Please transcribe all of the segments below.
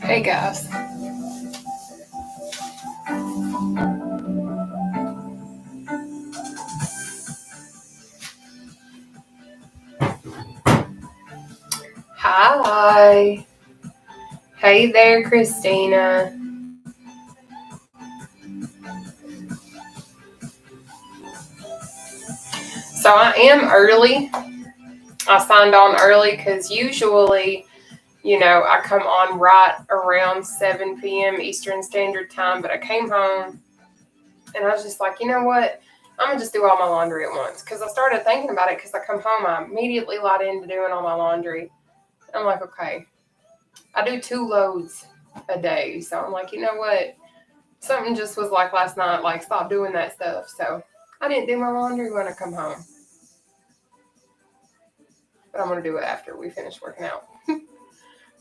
Hey guys. Hi. Hey there, Christina. So I am early. I signed on early because usually, I come on right around 7 p.m. Eastern Standard Time, but I came home and I was just like, you know what? I'm going to just do all my laundry at once because I started thinking about it because I come home, I immediately light into doing all my laundry. I'm like, okay, I do 2 loads a day. So I'm like, you know what? Something just was like last night, like stop doing that stuff. So I didn't do my laundry when I come home. But I'm going to do it after we finish working out.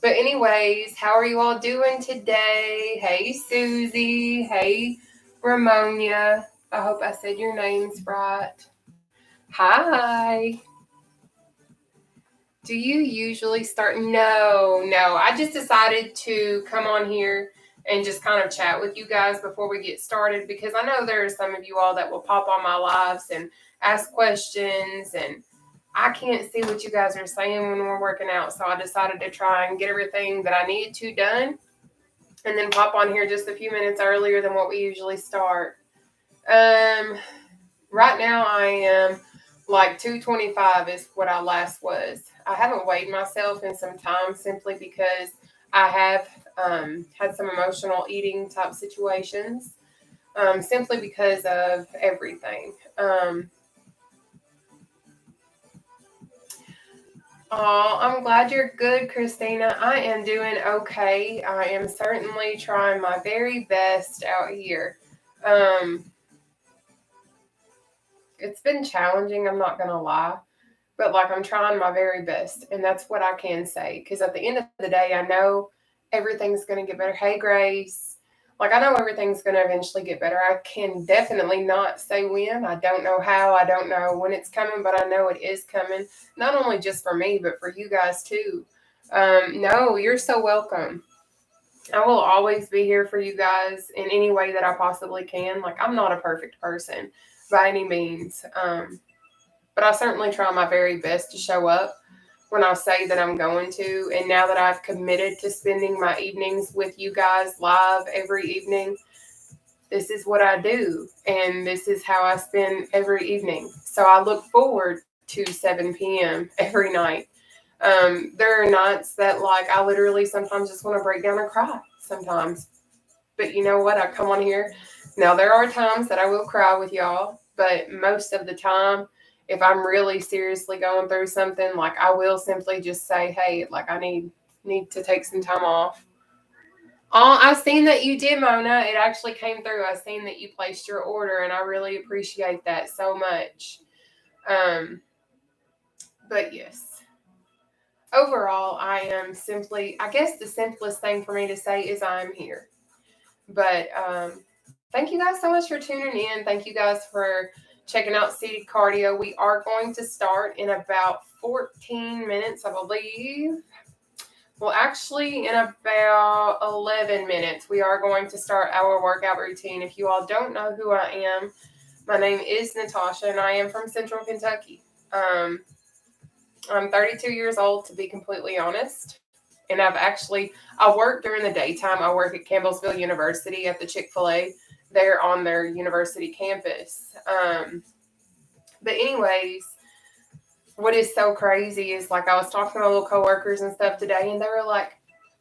But anyways, how are you all doing today? Hey, Susie. Hey, Ramonia. I hope I said your names right. Hi. Do you usually start? No. I just decided to come on here and just kind of chat with you guys before we get started because I know there are some of you all that will pop on my lives and ask questions, and I can't see what you guys are saying when we're working out. So I decided to try and get everything that I needed to done and then pop on here just a few minutes earlier than what we usually start. Right now I am like 225 is what I last was. I haven't weighed myself in some time simply because I have had some emotional eating type situations, simply because of everything. Oh, I'm glad you're good, Christina. I am doing okay. I am certainly trying my very best out here. Um, it's been challenging, I'm not going to lie, but like I'm trying my very best. And that's what I can say. Because at the end of the day, I know everything's going to get better. Hey, Grace. Like, I know everything's going to eventually get better. I can definitely not say when. I don't know how. I don't know when it's coming, but I know it is coming. Not only just for me, but for you guys too. No, you're so welcome. I will always be here for you guys in any way that I possibly can. Like, I'm not a perfect person by any means. But I certainly try my very best to show up when I say that I'm going to. And now that I've committed to spending my evenings with you guys live every evening, this is what I do. And this is how I spend every evening. So I look forward to 7 p.m. every night. There are nights that, like, I literally sometimes just want to break down and cry sometimes. But you know what? I come on here. Now, there are times that I will cry with y'all, but most of the time, if I'm really seriously going through something, like I will simply just say, hey, like I need to take some time off. Oh, I've seen that you did, Mona. It actually came through. I've seen that you placed your order, and I really appreciate that so much. Um, but yes, overall, I am simply, I guess the simplest thing for me to say is I'm here. But thank you guys so much for tuning in. Thank you guys for checking out Seated Cardio. We are going to start in about 14 minutes, I believe. Well, actually, in about 11 minutes, we are going to start our workout routine. If you all don't know who I am, my name is Nataushia, and I am from Central Kentucky. I'm 32 years old, to be completely honest. And I work during the daytime. I work at Campbellsville University at the Chick-fil-A. They're on their university campus. But anyways, what is so crazy is, like, I was talking to my little coworkers and stuff today, and they were like,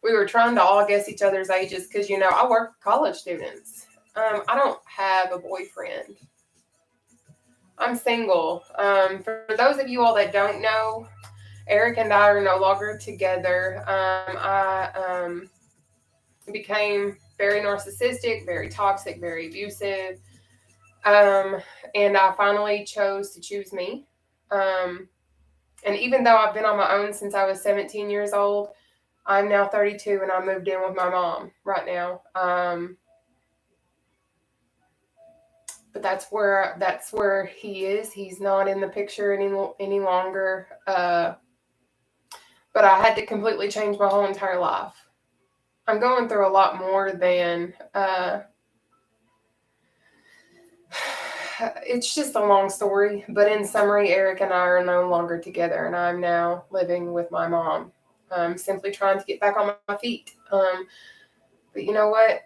we were trying to all guess each other's ages because, I work with college students. I don't have a boyfriend. I'm single. For those of you all that don't know, Eric and I are no longer together. I became very narcissistic, very toxic, very abusive. And I finally chose to choose me. And even though I've been on my own since I was 17 years old, I'm now 32 and I moved in with my mom right now. But that's where he is. He's not in the picture any longer. But I had to completely change my whole entire life. I'm going through a lot more than it's just a long story, but in summary, Eric and I are no longer together, and I'm now living with my mom. Simply trying to get back on my feet. But you know what?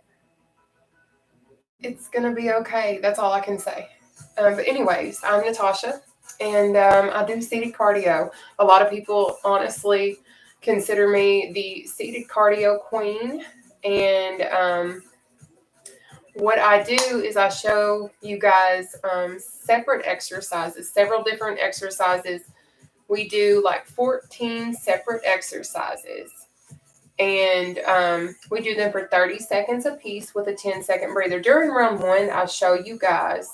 It's gonna be okay. That's all I can say. But anyways, I'm Nataushia, and I do seated cardio. A lot of people honestly consider me the seated cardio queen, and what I do is I show you guys separate exercises, several different exercises. We do like 14 separate exercises. And we do them for 30 seconds a piece with a 10-second breather. During round one, I show you guys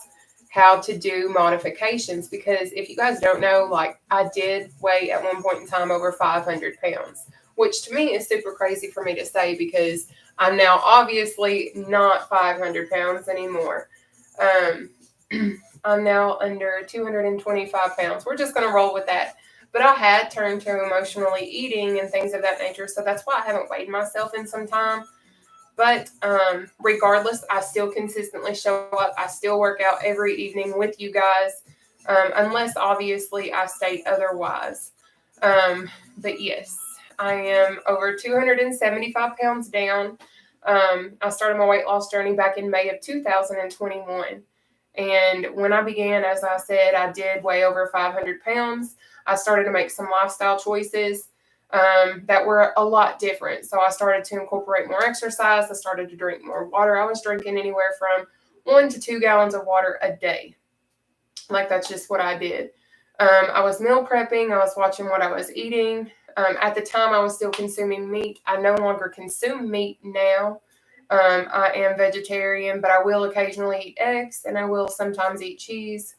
how to do modifications because if you guys don't know, like I did weigh at one point in time over 500 pounds, which to me is super crazy for me to say because I'm now obviously not 500 pounds anymore. Um, I'm now under 225 pounds. We're just going to roll with that. But I had turned to emotionally eating and things of that nature. So that's why I haven't weighed myself in some time. But regardless, I still consistently show up. I still work out every evening with you guys, unless obviously I state otherwise. But yes, I am over 275 pounds down. I started my weight loss journey back in May of 2021. And when I began, as I said, I did weigh over 500 pounds. I started to make some lifestyle choices that were a lot different. So I started to incorporate more exercise. I started to drink more water. I was drinking anywhere from 1 to 2 gallons of water a day. Like that's just what I did. I was meal prepping. I was watching what I was eating. At the time, I was still consuming meat. I no longer consume meat now. I am vegetarian, but I will occasionally eat eggs and I will sometimes eat cheese.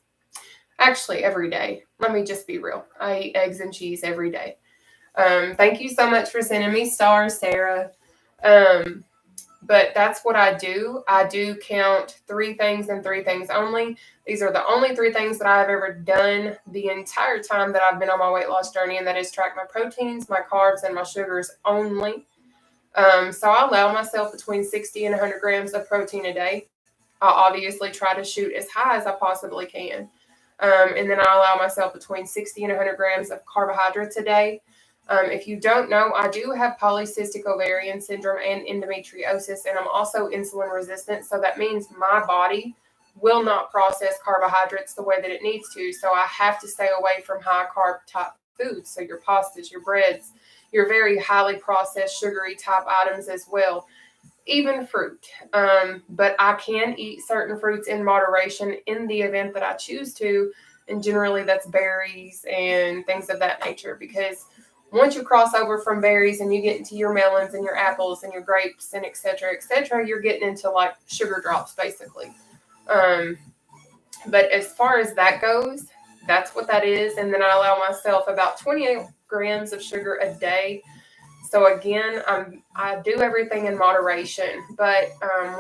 Actually, every day. Let me just be real. I eat eggs and cheese every day. Thank you so much for sending me stars, Sarah. Um, but that's what I do. I do count 3 things and 3 things only. These are the only 3 things that I've ever done the entire time that I've been on my weight loss journey, and that is track my proteins, my carbs, and my sugars only. So I allow myself between 60 and 100 grams of protein a day. I obviously try to shoot as high as I possibly can. And then I allow myself between 60 and 100 grams of carbohydrates a day. If you don't know, I do have polycystic ovarian syndrome and endometriosis, and I'm also insulin resistant. So that means my body will not process carbohydrates the way that it needs to. So I have to stay away from high carb type foods. So your pastas, your breads, your very highly processed sugary type items as well, even fruit. But I can eat certain fruits in moderation in the event that I choose to. And generally that's berries and things of that nature, because once you cross over from berries and you get into your melons and your apples and your grapes and et cetera, you're getting into like sugar drops basically. But as far as that goes, that's what that is. And then I allow myself about 28 grams of sugar a day. So again, I do everything in moderation. But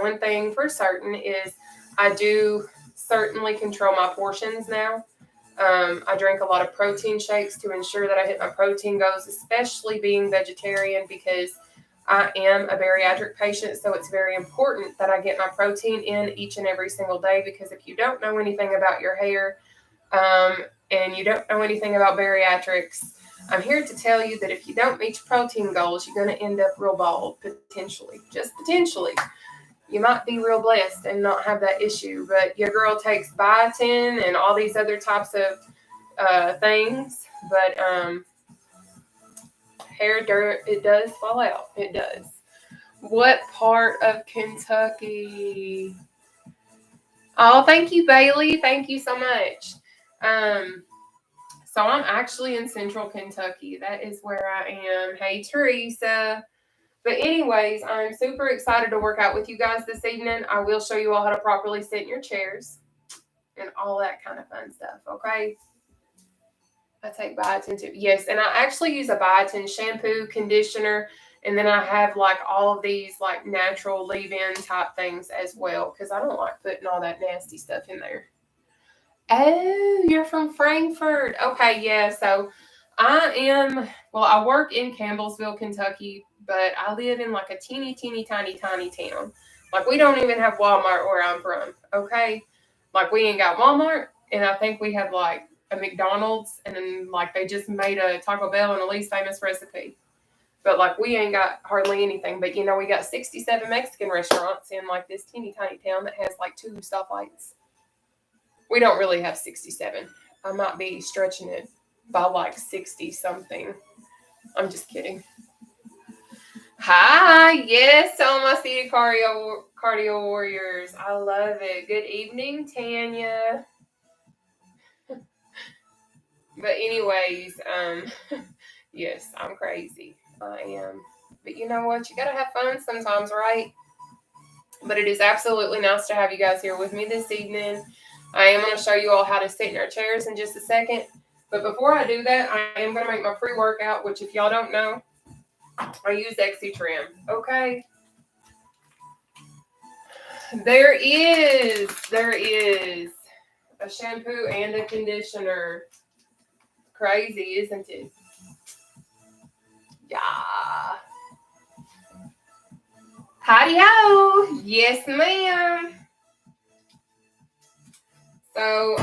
one thing for certain is I do certainly control my portions now. I drink a lot of protein shakes to ensure that I hit my protein goals, especially being vegetarian because I am a bariatric patient. So it's very important that I get my protein in each and every single day, because if you don't know anything about your hair and you don't know anything about bariatrics, I'm here to tell you that if you don't meet your protein goals, you're going to end up real bald, potentially, just potentially. You might be real blessed and not have that issue, but your girl takes biotin and all these other types of things, but hair dirt, it does fall out. It does. What part of Kentucky? Oh, thank you, Bailey. Thank you so much. So I'm actually in central Kentucky. That is where I am. Hey, Teresa. But anyways, I'm super excited to work out with you guys this evening. I will show you all how to properly sit in your chairs and all that kind of fun stuff, okay? I take biotin too. Yes, and I actually use a biotin shampoo, conditioner, And then I have like all of these like natural leave-in type things as well because I don't like putting all that nasty stuff in there. Oh, you're from Frankfurt. Okay, yeah. So I work in Campbellsville, Kentucky, but I live in like a teeny, tiny town. Like, we don't even have Walmart where I'm from, okay? Like, we ain't got Walmart, and I think we have like a McDonald's, and then like they just made a Taco Bell and a least famous recipe. But like, we ain't got hardly anything. But we got 67 Mexican restaurants in like this teeny tiny town that has like 2 stoplights. We don't really have 67. I might be stretching it by like 60 something. I'm just kidding. Hi, yes, all my city cardio warriors. I love it. Good evening, Tanya. But anyways, yes, I'm crazy. I am. But you know what? You gotta have fun sometimes, right? But it is absolutely nice to have you guys here with me this evening. I am going to show you all how to sit in our chairs in just a second. But before I do that, I am going to make my pre-workout, which if y'all don't know, I use Trim. Okay? There is a shampoo and a conditioner. Crazy, isn't it? Yeah. Howdy-ho. Yes, ma'am. So,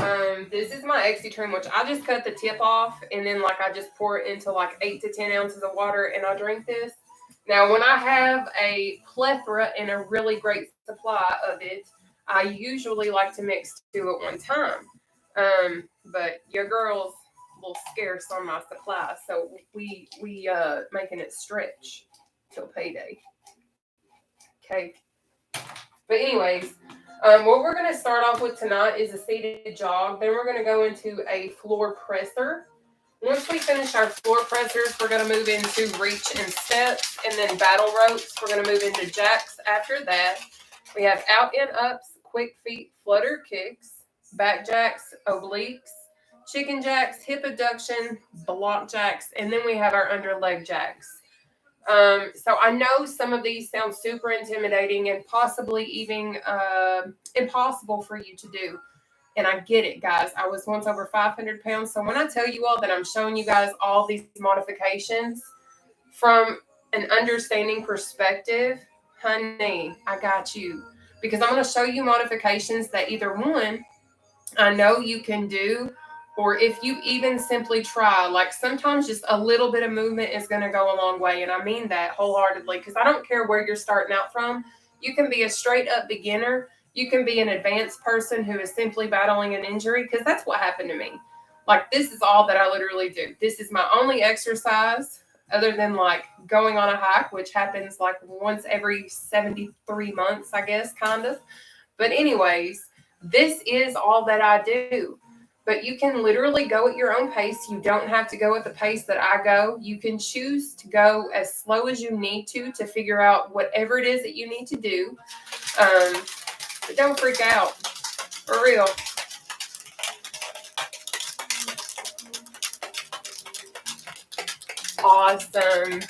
this is my Trim, which I just cut the tip off, and then like I just pour it into like 8 to 10 ounces of water, and I drink this. Now, when I have a plethora and a really great supply of it, I usually like to mix 2 at one time. But your girl's a little scarce on my supply, so we making it stretch till payday. Okay. But anyways, what we're going to start off with tonight is a seated jog. Then we're going to go into a floor presser. Once we finish our floor pressers, we're going to move into reach and steps, and then battle ropes. We're going to move into jacks after that. We have out and ups, quick feet, flutter kicks, back jacks, obliques, chicken jacks, hip abduction, block jacks, and then we have our under leg jacks. So I know some of these sound super intimidating and possibly even impossible for you to do. And I get it, guys. I was once over 500 pounds. So when I tell you all that I'm showing you guys all these modifications from an understanding perspective, honey, I got you. Because I'm going to show you modifications that either one, I know you can do, or if you even simply try, like sometimes just a little bit of movement is going to go a long way. And I mean that wholeheartedly, because I don't care where you're starting out from. You can be a straight up beginner. You can be an advanced person who is simply battling an injury, because that's what happened to me. Like, this is all that I literally do. This is my only exercise other than like going on a hike, which happens like once every 73 months, I guess, kind of. But anyways, this is all that I do. But you can literally go at your own pace. You don't have to go at the pace that I go. You can choose to go as slow as you need to figure out whatever it is that you need to do. But don't freak out. For real. Awesome.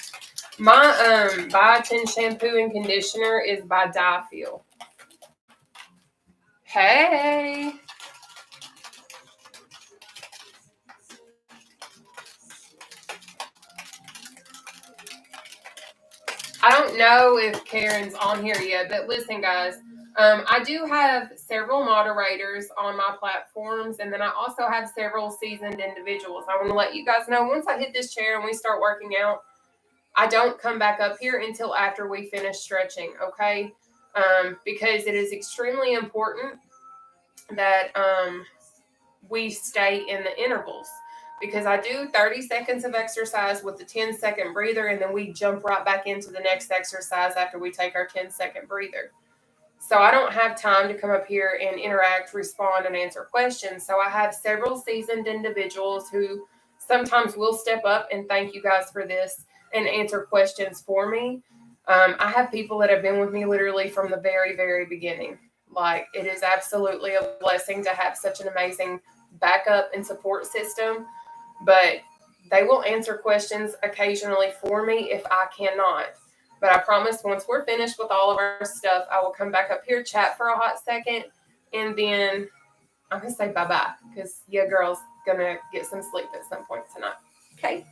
My biotin shampoo and conditioner is by Difeel. Hey. I don't know if Karen's on here yet, but listen, guys, I do have several moderators on my platforms, and then I also have several seasoned individuals. I want to let you guys know, once I hit this chair and we start working out, I don't come back up here until after we finish stretching, okay? Because it is extremely important that we stay in the intervals. Because I do 30 seconds of exercise with the 10-second breather, and then we jump right back into the next exercise after we take our 10-second breather. So I don't have time to come up here and interact, respond, and answer questions. So I have several seasoned individuals who sometimes will step up, and thank you guys for this, and answer questions for me. I have people that have been with me literally from the very, very beginning. Like, it is absolutely a blessing to have such an amazing backup and support system. But They will answer questions occasionally for me if I cannot. But I promise once we're finished with all of our stuff, I will come back up here, chat for a hot second, and then I'm going to say bye-bye because your girl's going to get some sleep at some point tonight. Okay?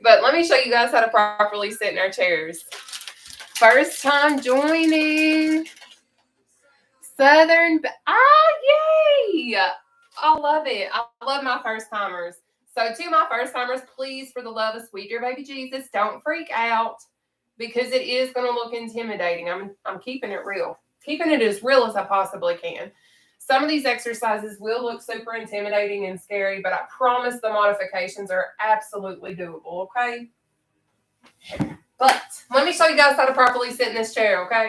But let me show you guys how to properly sit in our chairs. First time joining. Southern. Yay! I love it. I love my first timers. So to my first timers, please, for the love of sweet dear baby Jesus, don't freak out because it is going to look intimidating. I'm keeping it real. Keeping it as real as I possibly can. Some of these exercises will look super intimidating and scary, but I promise the modifications are absolutely doable, okay? But let me show you guys how to properly sit in this chair, okay?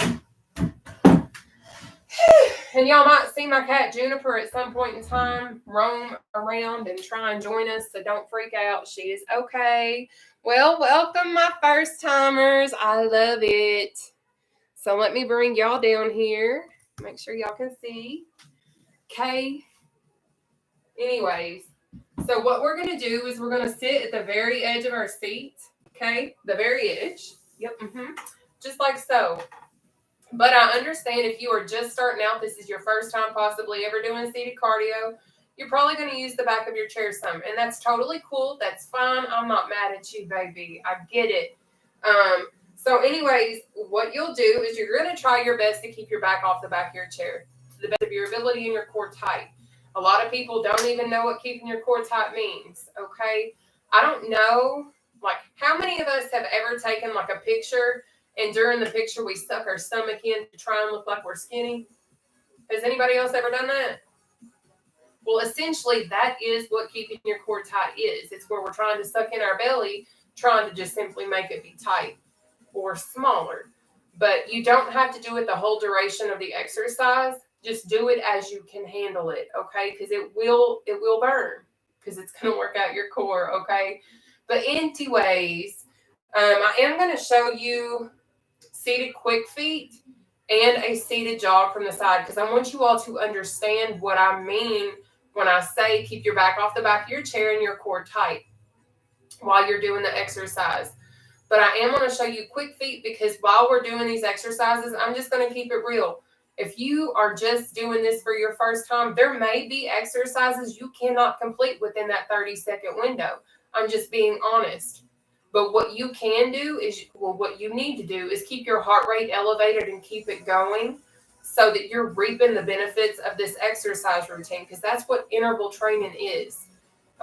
And y'all might see my cat Juniper at some point in time roam around and try and join us, so don't freak out. She is okay. Well, welcome my first timers. I love it. So let me bring y'all down here. Make sure y'all can see. Okay. Anyways, so what we're going to do is we're going to sit at the very edge of our seat. Okay. The very edge. Yep. Just like so. But I understand if you are just starting out, this is your first time possibly ever doing seated cardio, you're probably going to use the back of your chair some. And that's totally cool. That's fine. I'm not mad at you, baby. I get it. So anyways, what you'll do is you're going to try your best to keep your back off the back of your chair to the best of your ability and your core tight. A lot of people don't even know what keeping your core tight means, okay? I don't know, like, how many of us have ever taken, like, a picture and during the picture we stuck our stomach in to try and look like we're skinny? Has anybody else ever done that? Well, essentially, that is what keeping your core tight is. It's where we're trying to suck in our belly, trying to just simply make it be tight or smaller. But you don't have to do it the whole duration of the exercise. Just do it as you can handle it, okay? Because it will burn because it's going to work out your core, okay? But anyways, I am going to show you seated quick feet and a seated jog from the side because I want you all to understand what I mean when I say keep your back off the back of your chair and your core tight while you're doing the exercise. But I am going to show you quick feet because while we're doing these exercises, I'm just going to keep it real. If you are just doing this for your first time, there may be exercises you cannot complete within that 30-second window. I'm just being honest. But what you can do is, what you need to do is keep your heart rate elevated and keep it going so that you're reaping the benefits of this exercise routine because that's what interval training is,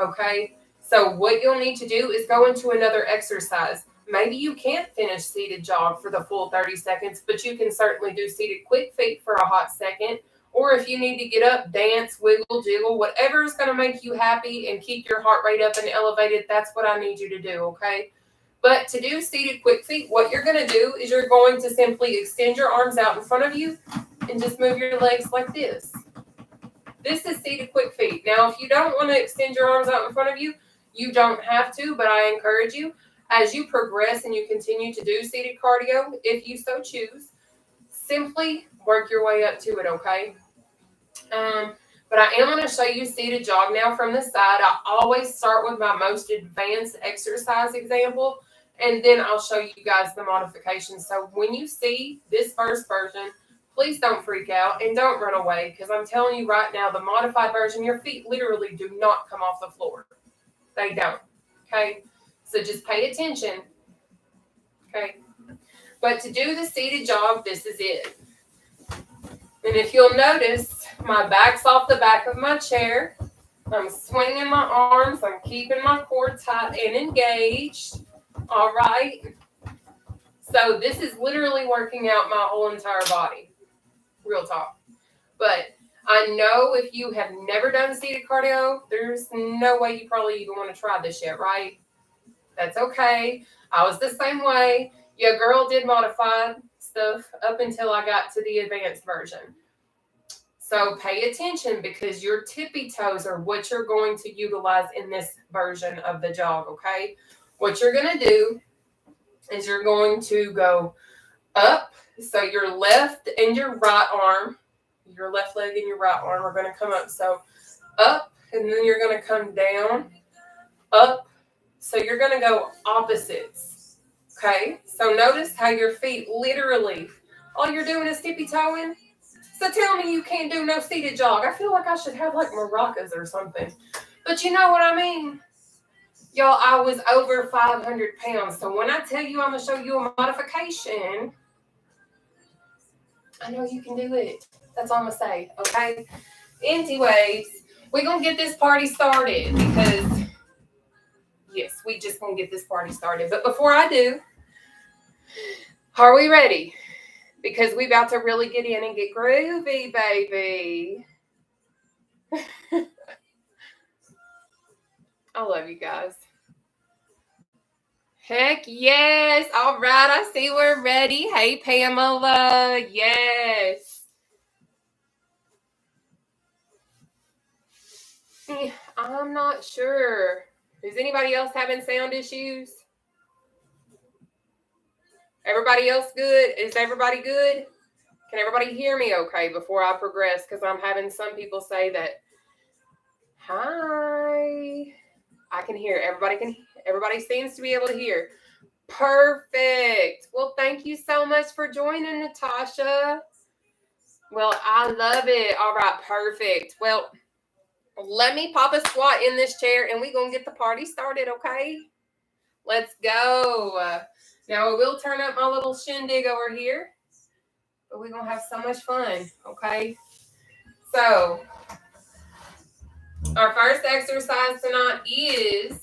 okay? So what you'll need to do is go into another exercise. Maybe you can't finish seated jog for the full 30 seconds, but you can certainly do seated quick feet for a hot second. Or if you need to get up, dance, wiggle, jiggle, whatever is going to make you happy and keep your heart rate up and elevated, that's what I need you to do, okay? But to do seated quick feet, what you're going to do is you're going to simply extend your arms out in front of you and just move your legs like this. This is seated quick feet. Now, if you don't want to extend your arms out in front of you, you don't have to, but I encourage you. As you progress and you continue to do seated cardio, if you so choose, simply work your way up to it, okay? But I am going to show you seated jog now from the side. I always start with my most advanced exercise example, and then I'll show you guys the modifications. So when you see this first version, please don't freak out and don't run away because I'm telling you right now, the modified version, your feet literally do not come off the floor. They don't, okay? So just pay attention, okay? But to do the seated jog, this is it. And if you'll notice, my back's off the back of my chair. I'm swinging my arms. I'm keeping my core tight and engaged. All right? So this is literally working out my whole entire body. Real talk. But I know if you have never done seated cardio, there's no way you probably even want to try this yet, right? That's okay. I was the same way. Your girl did modified stuff up until I got to the advanced version. So pay attention because your tippy toes are what you're going to utilize in this version of the jog, okay? What you're going to do is you're going to go up. So your left and your right arm, your left leg and your right arm are going to come up. So up, and then you're going to come down, up, So you're going to go opposites. Okay? So notice how your feet literally, all you're doing is tippy-toeing. So tell me you can't do no seated jog. I feel like I should have like maracas or something. But you know what I mean? Y'all, I was over 500 pounds. So when I tell you I'm going to show you a modification, I know you can do it. That's all I'm going to say, okay? Anyways, we're going to get this party started because, yes, we just going to get this party started. But before I do, are we ready? Because we about to really get in and get groovy, baby. I love you guys. Heck yes. All right. I see we're ready. Hey, Pamela. Yes. I'm not sure. Is anybody else having sound issues? Everybody else good? Is everybody good? Can everybody hear me okay before I progress? Because I'm having some people say that, hi. I can hear. Everybody seems to be able to hear. Perfect. Well, thank you so much for joining, Nataushia. Well, I love it. All right, perfect. Well, let me pop a squat in this chair and we're going to get the party started, okay? Let's go. Now, I will turn up my little shindig over here, but we're going to have so much fun, okay? So, our first exercise tonight is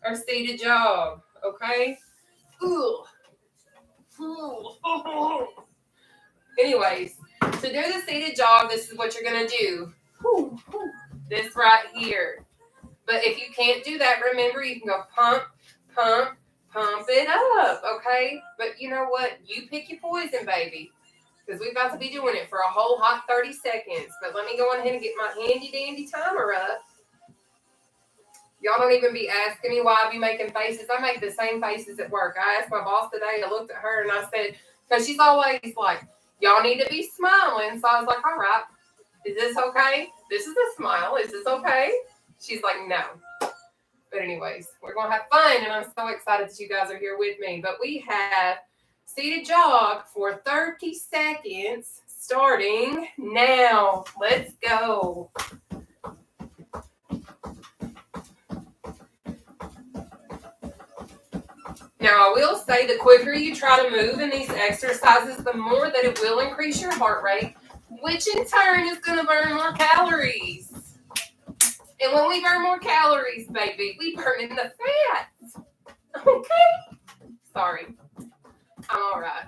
our seated jog, okay? Ooh. Anyways, to do the seated jog, this is what you're going to do. This right here. But if you can't do that, remember you can go pump, pump, pump it up, okay? But you know what? You pick your poison, baby. Because we're about to be doing it for a whole hot 30 seconds. But let me go on ahead and get my handy-dandy timer up. Y'all don't even be asking me why I be making faces. I make the same faces at work. I asked my boss today, I looked at her and I said, because she's always like, y'all need to be smiling. So I was like, all right, is this okay? This is a smile. Is this okay? She's like, no. But anyways, we're going to have fun. And I'm so excited that you guys are here with me. But we have seated jog for 30 seconds starting now. Let's go. Now, I will say the quicker you try to move in these exercises, the more that it will increase your heart rate, which in turn is going to burn more calories. And when we burn more calories, baby, we burn in the fat. Okay? Sorry. I'm all right.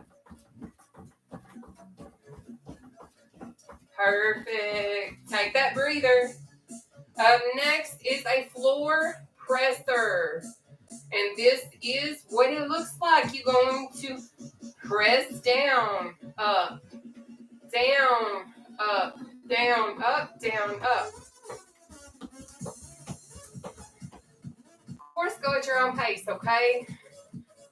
Perfect. Take that breather. Up next is a floor presser. And this is what it looks like. You're going to press down, up, down, up, down, up, down, up. Of course, go at your own pace, okay?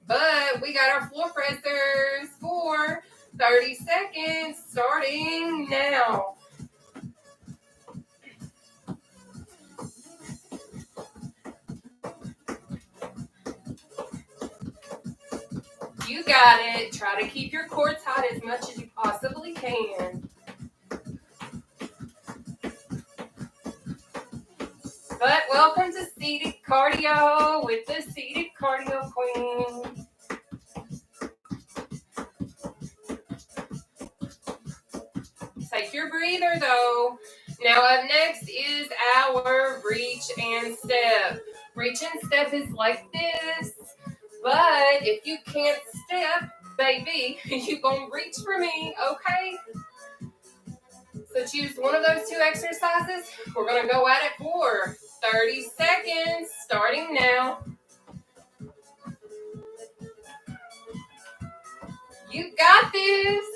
But we got our floor pressers for 30 seconds starting now. You got it. Try to keep your core tight as much as you possibly can. But welcome to seated cardio with the seated cardio queen. Take your breather though. Now up next is our reach and step. Reach and step is like this. But if you can't step, baby, you gonna reach for me, okay? So choose one of those two exercises. We're gonna go at it for 30 seconds, starting now. You got this.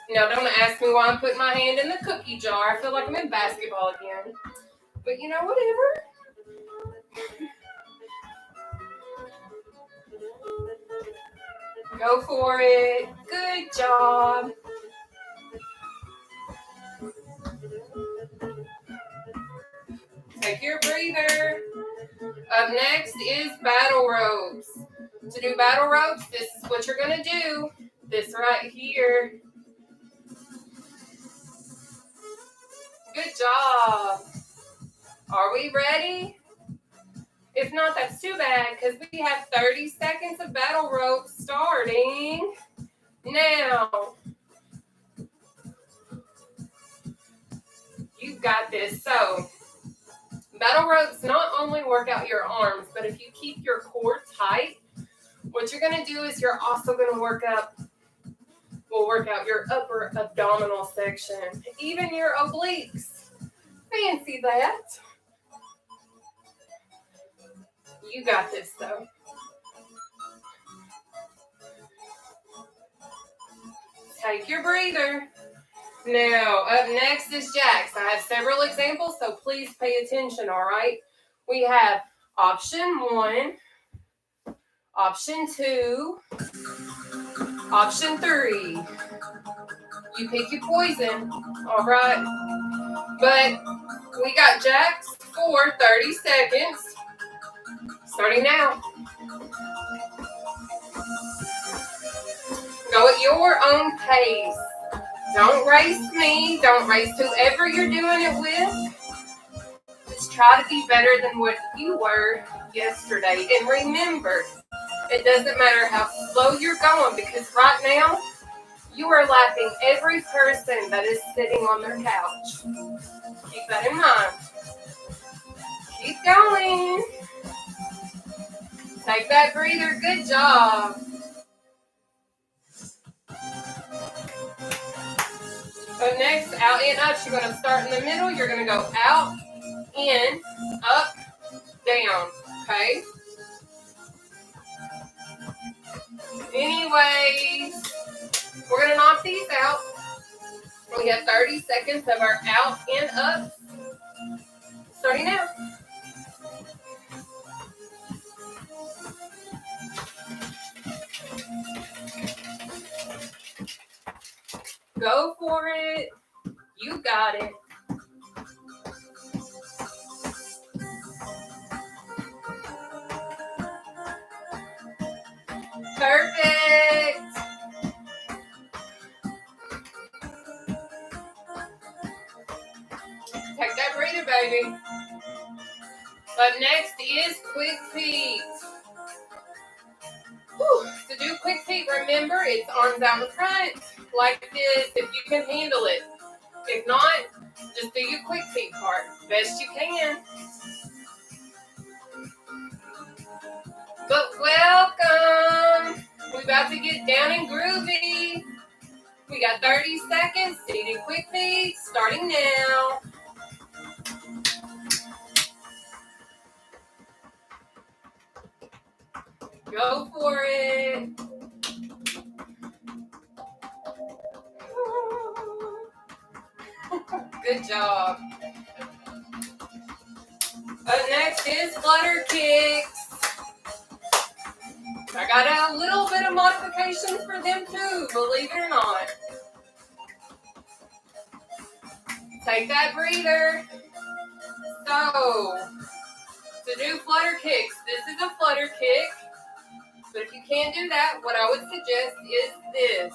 Now, don't ask me why I'm putting my hand in the cookie jar. I feel like I'm in basketball again. But you know, whatever. Go for it. Good job. Take your breather. Up next is battle ropes. To do battle ropes, this is what you're going to do. This right here. Good job. Are we ready? If not, that's too bad because we have 30 seconds of battle ropes starting now. You've got this. So, battle ropes not only work out your arms, but if you keep your core tight, what you're going to do is you're also going to work out your upper abdominal section, even your obliques. Fancy that. You got this, though. Take your breather. Now, up next is jacks. I have several examples, so please pay attention, all right? We have option 1, option 2, option 3. You pick your poison, all right? But we got jacks for 30 seconds. Starting now. Go at your own pace. Don't race me. Don't race whoever you're doing it with. Just try to be better than what you were yesterday. And remember, it doesn't matter how slow you're going because right now, you are lapping every person that is sitting on their couch. Keep that in mind. Keep going. Take that breather. Good job. So next, out and up. You're going to start in the middle. You're going to go out, in, up, down. Okay? Anyways, we're going to knock these out. We have 30 seconds of our out and up. Starting now. Go for it. You got it. Perfect. Take that breather, baby. Up next is quick feet. To do quick feet, remember, it's arms out in front, like this, if you can handle it. If not, just do your quick feet part, best you can. But welcome. We're about to get down and groovy. We got 30 seconds to do quick feet, starting now. Go for it. Good job. Up next is flutter kicks. I got a little bit of modifications for them too, believe it or not. Take that breather. So, to do flutter kicks, this is a flutter kick. But if you can't do that, what I would suggest is this.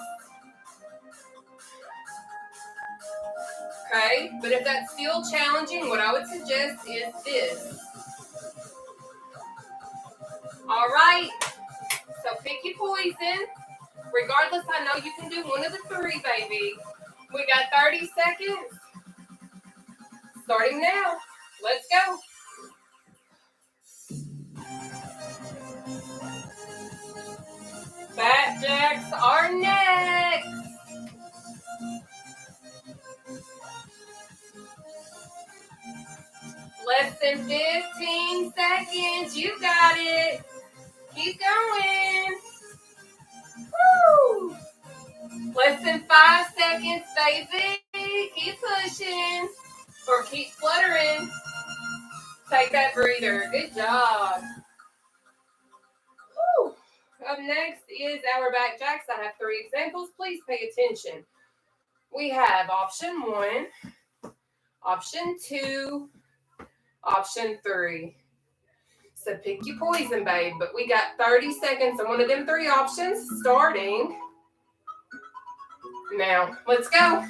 Okay? But if that's still challenging, what I would suggest is this. All right? So pick your poison. Regardless, I know you can do one of the three, baby. We got 30 seconds. Starting now. Let's go. Fat jacks are next. Less than 15 seconds. You got it. Keep going. Woo! Less than 5 seconds, baby. Keep pushing. Or keep fluttering. Take that breather. Good job. Woo! Up next is our back jacks. I have 3 examples. Please pay attention. We have option 1, option 2, Option 3. So pick your poison, babe. But we got 30 seconds on one of them 3 options starting now. Let's go.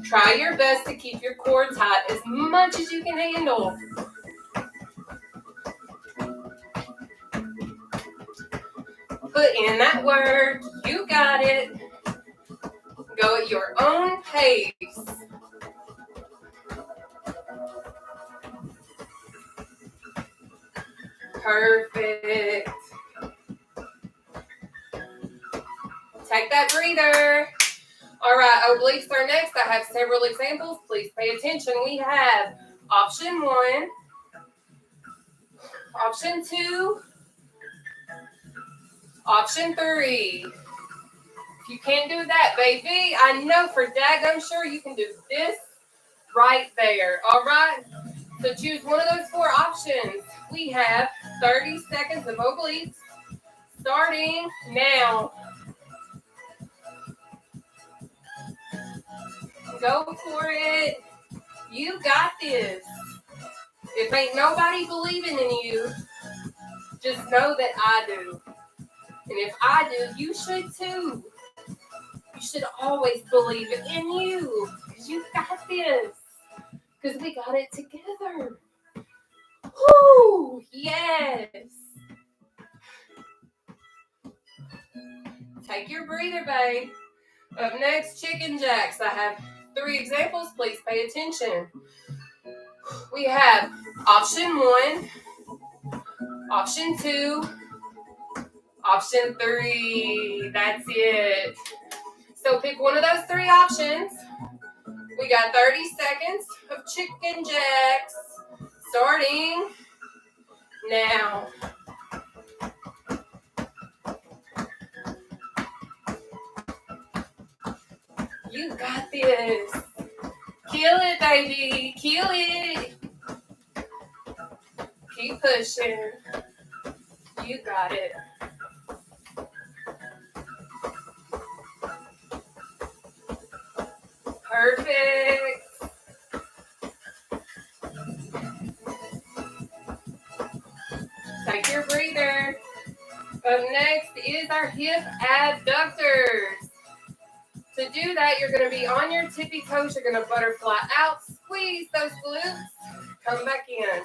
Try your best to keep your core tight as much as you can handle. Put in that work. You got it. Go at your own pace. Perfect. Take that breather. All right, obliques are next. I have several examples. Please pay attention. We have option 1, option 2, option 3. If you can't do that, baby, I know for daggum sure you can do this right there. All right? So choose one of those 4 options. We have 30 seconds of obliques starting now. Go for it. You got this. If ain't nobody believing in you, just know that I do. And if I do, you should too. You should always believe in you. Because you got this. Because we got it together. Woo! Yes. Take your breather, babe. Up next, chicken jacks. I have 3 examples. Please pay attention. We have option 1, option 2, option 3. That's it. So pick one of those 3 options. We got 30 seconds of chicken jacks starting now. You got this. Kill it, baby. Kill it. Keep pushing. You got it. Perfect. Take your breather. Up next is our hip abductors. To do that, you're going to be on your tippy toes. You're going to butterfly out, squeeze those glutes, come back in.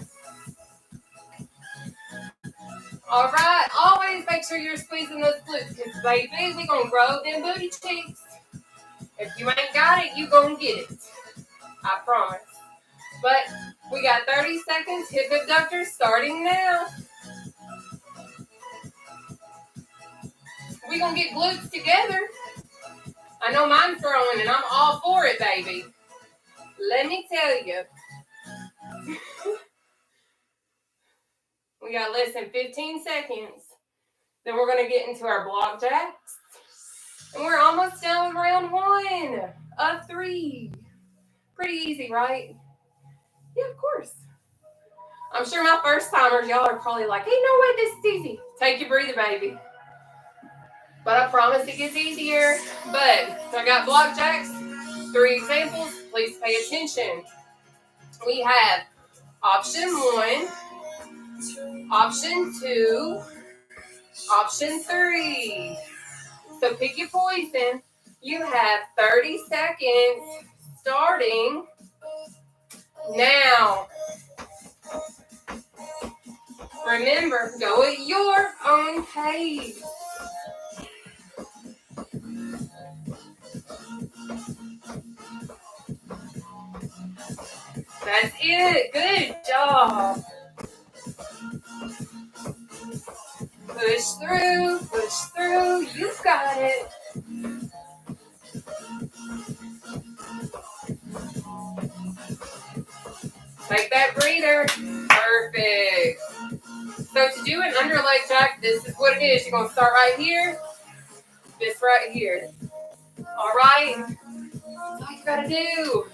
All right, always make sure you're squeezing those glutes because, baby, we're going to grow them booty cheeks. If you ain't got it, you going to get it. I promise. But we got 30 seconds, hip abductors starting now. We're going to get glutes together. I know mine's growing and I'm all for it, baby. Let me tell you. We got less than 15 seconds. Then we're going to get into our block jacks. And we're almost done with round 1 of 3. Pretty easy, right? Yeah, of course. I'm sure my first timers, y'all are probably like, ain't no way this is easy. Take your breather, baby. But I promise it gets easier. But so I got block jacks, 3 examples. Please pay attention. We have option 1, option 2, option 3. So pick your poison. You have 30 seconds starting now. Remember, go at your own pace. That's it. Good job. Push through, push through. You got it. Take that breather. Perfect. So to do an underleg jack, this is what it is. You're going to start right here. This right here. All right. That's all you got to do.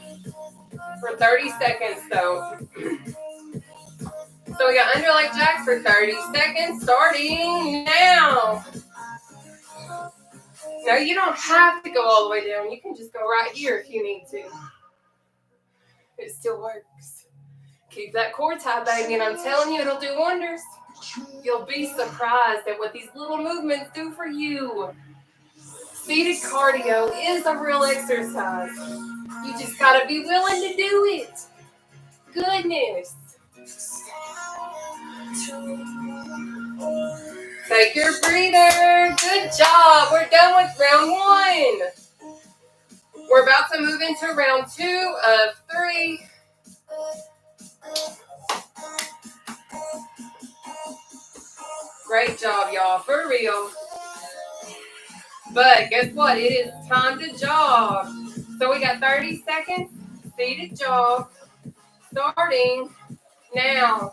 For 30 seconds, though. So we got underleg jacks for 30 seconds, starting now. Now, you don't have to go all the way down. You can just go right here if you need to. It still works. Keep that core tight, baby, and I'm telling you, it'll do wonders. You'll be surprised at what these little movements do for you. Seated cardio is a real exercise. You just gotta be willing to do it. Goodness. Take your breather. Good job. We're done with round 1. We're about to move into round 2 of 3. Great job, y'all, for real. But guess what? It is time to jog. So we got 30 seconds, seated jog, starting now.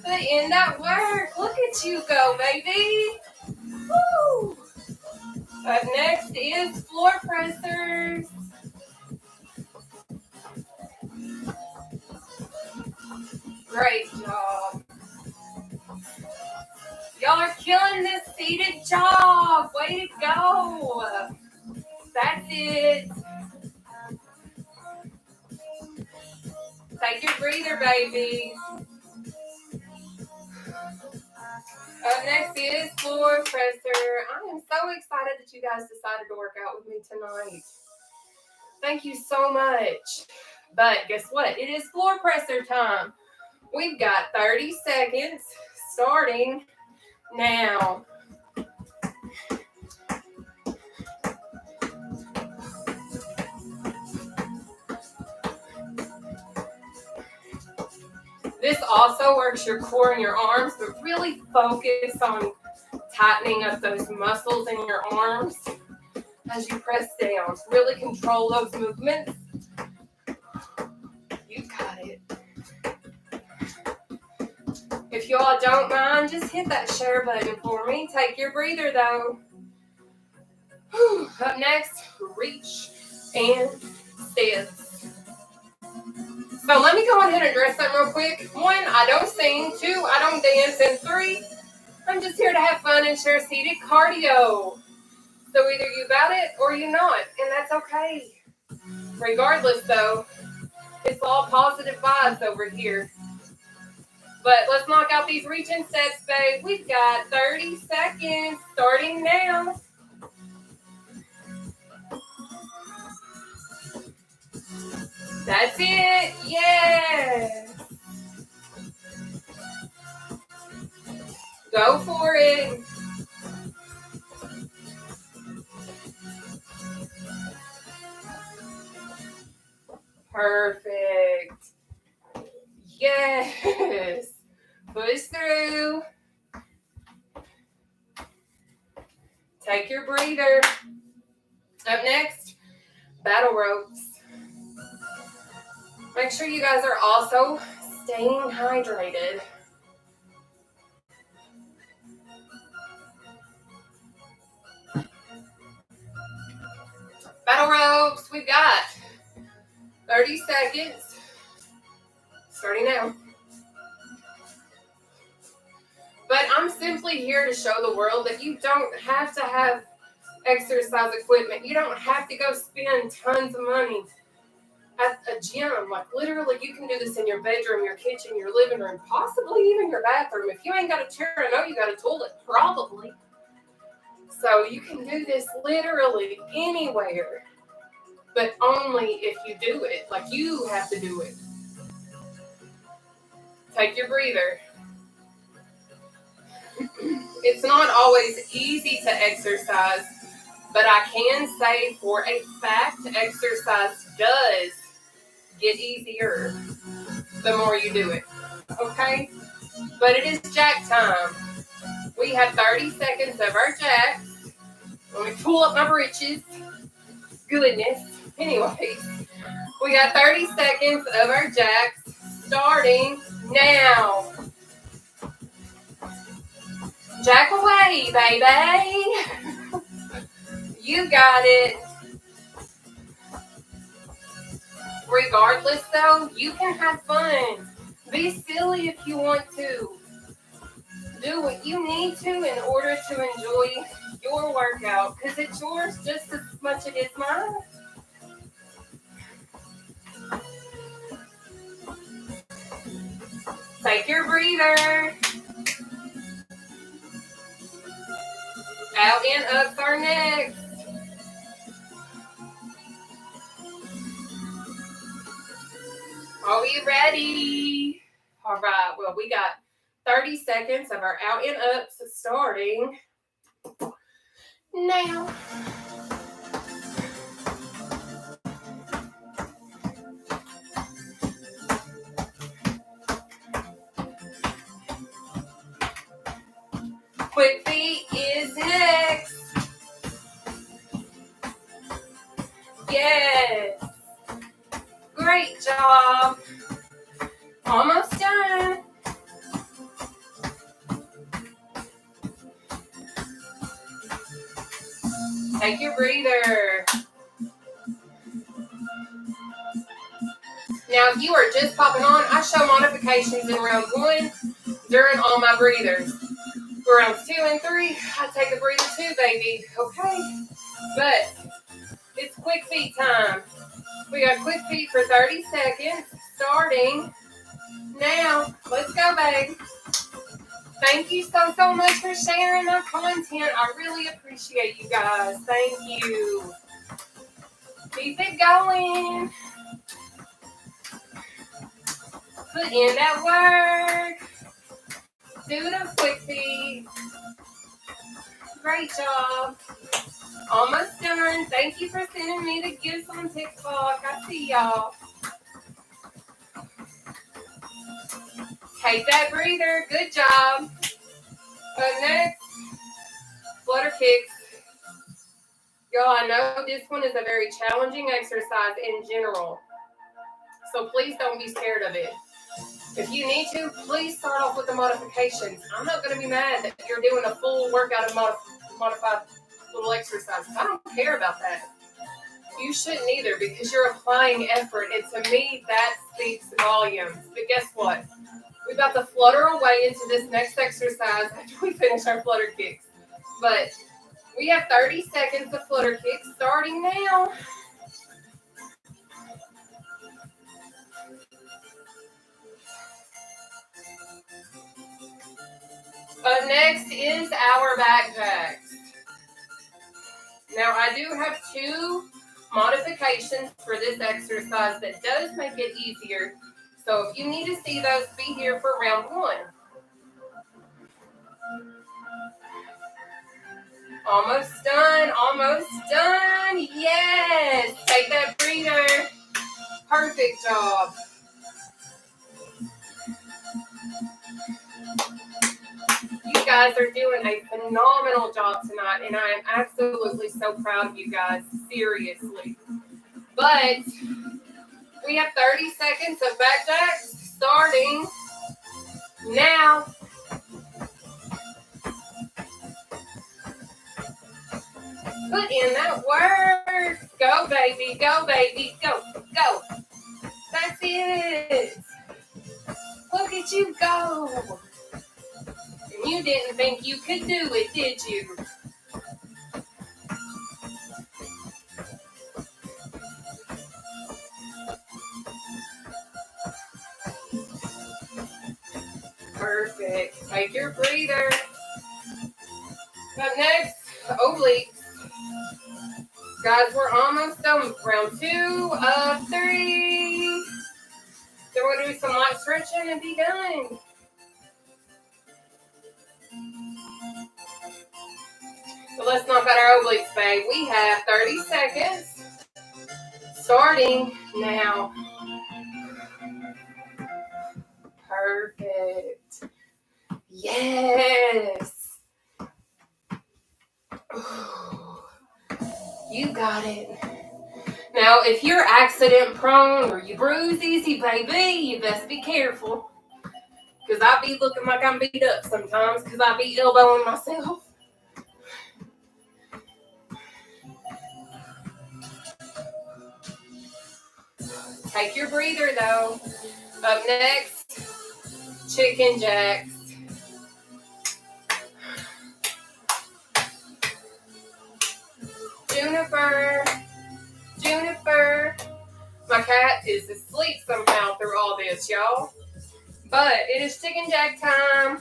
Put in that work. Look at you go, baby. Woo! Up next is floor pressers. Great job. Y'all are killing this seated jog. Way to go. That's it. Take your breather, baby. Up next is floor presser. I am so excited that you guys decided to work out with me tonight. Thank you so much. But guess what? It is floor presser time. We've got 30 seconds starting now. This also works your core and your arms, but really focus on tightening up those muscles in your arms as you press down. Really control those movements. You got it. If you all don't mind, just hit that share button for me. Take your breather, though. Up next, reach and stance. So let me go ahead and address something real quick. 1, I don't sing. 2, I don't dance. And 3, I'm just here to have fun and share seated cardio. So either you about it or you're not, and that's okay. Regardless, though, it's all positive vibes over here. But let's knock out these reaching steps, babe. We've got 30 seconds starting now. That's it. Yeah. Go for it. Perfect. Yes. Push through. Take your breather. Up next, battle ropes. Make sure you guys are also staying hydrated. Battle ropes, we've got 30 seconds. Starting now. But I'm simply here to show the world that you don't have to have exercise equipment. You don't have to go spend tons of money at a gym. Like literally, you can do this in your bedroom, your kitchen, your living room, possibly even your bathroom. If you ain't got a chair, I know you got a toilet, probably. So you can do this literally anywhere, but only if you do it. Like you have to do it. Take your breather. It's not always easy to exercise, but I can say for a fact, exercise does get easier the more you do it. Okay? But it is jack time. We have 30 seconds of our jacks. Let me pull up my britches. Goodness. Anyways, we got 30 seconds of our jacks starting now. Jack away, baby. You got it. Regardless, though, you can have fun. Be silly if you want to. Do what you need to in order to enjoy your workout, because it's yours just as much as it is mine. Take your breather. Out and up our next. Are you ready? All right. Well, we got 30 seconds of our out and ups starting now. Quick feet is next. Yes. Great job. Almost done. Take your breather. Now, if you are just popping on, I show modifications in round 1 during all my breathers. For rounds 2 and 3, I take a breather too, baby. Okay? But it's quick feet time. We got quick feet for 30 seconds, starting now. Let's go, babe. Thank you so much for sharing my content. I really appreciate you guys. Thank you. Keep it going. Put in that work. Do the quick feet. Great job. Almost done. Thank you for sending me the gifts on TikTok. I see y'all. Take that breather. Good job. Next, flutter kicks. Y'all, I know this one is a very challenging exercise in general. So please don't be scared of it. If you need to, please start off with the modifications. I'm not going to be mad that you're doing a full workout of modified little exercises. I don't care about that. You shouldn't either because you're applying effort. And to me, that speaks volumes. But guess what? We're about to flutter away into this next exercise after we finish our flutter kicks. But we have 30 seconds of flutter kicks starting now. Up next is our back jacks. Now, I do have 2 modifications for this exercise that does make it easier. So if you need to see those, be here for round 1. Almost done, almost done. Yes, take that breather. Perfect job. You guys are doing a phenomenal job tonight, and I am absolutely so proud of you guys, seriously. But we have 30 seconds of back jacks starting now. Put in that work. Go, baby, go, baby, go, go. That's it. Look at you go. And you didn't think you could do it, did you? Perfect. Take your breather. Up next, obliques. Guys, we're almost done with round 2 of 3. Then we'll do some light stretching and be done. So let's knock out our obliques, babe. We have 30 seconds. Starting now. Perfect. Yes. You got it. Now, if you're accident prone or you bruise easy, baby, you best be careful. Because I be looking like I'm beat up sometimes because I be elbowing myself. Take your breather, though. Up next, chicken jacks. Juniper. My cat is asleep somehow through all this, y'all. But it is chicken jack time.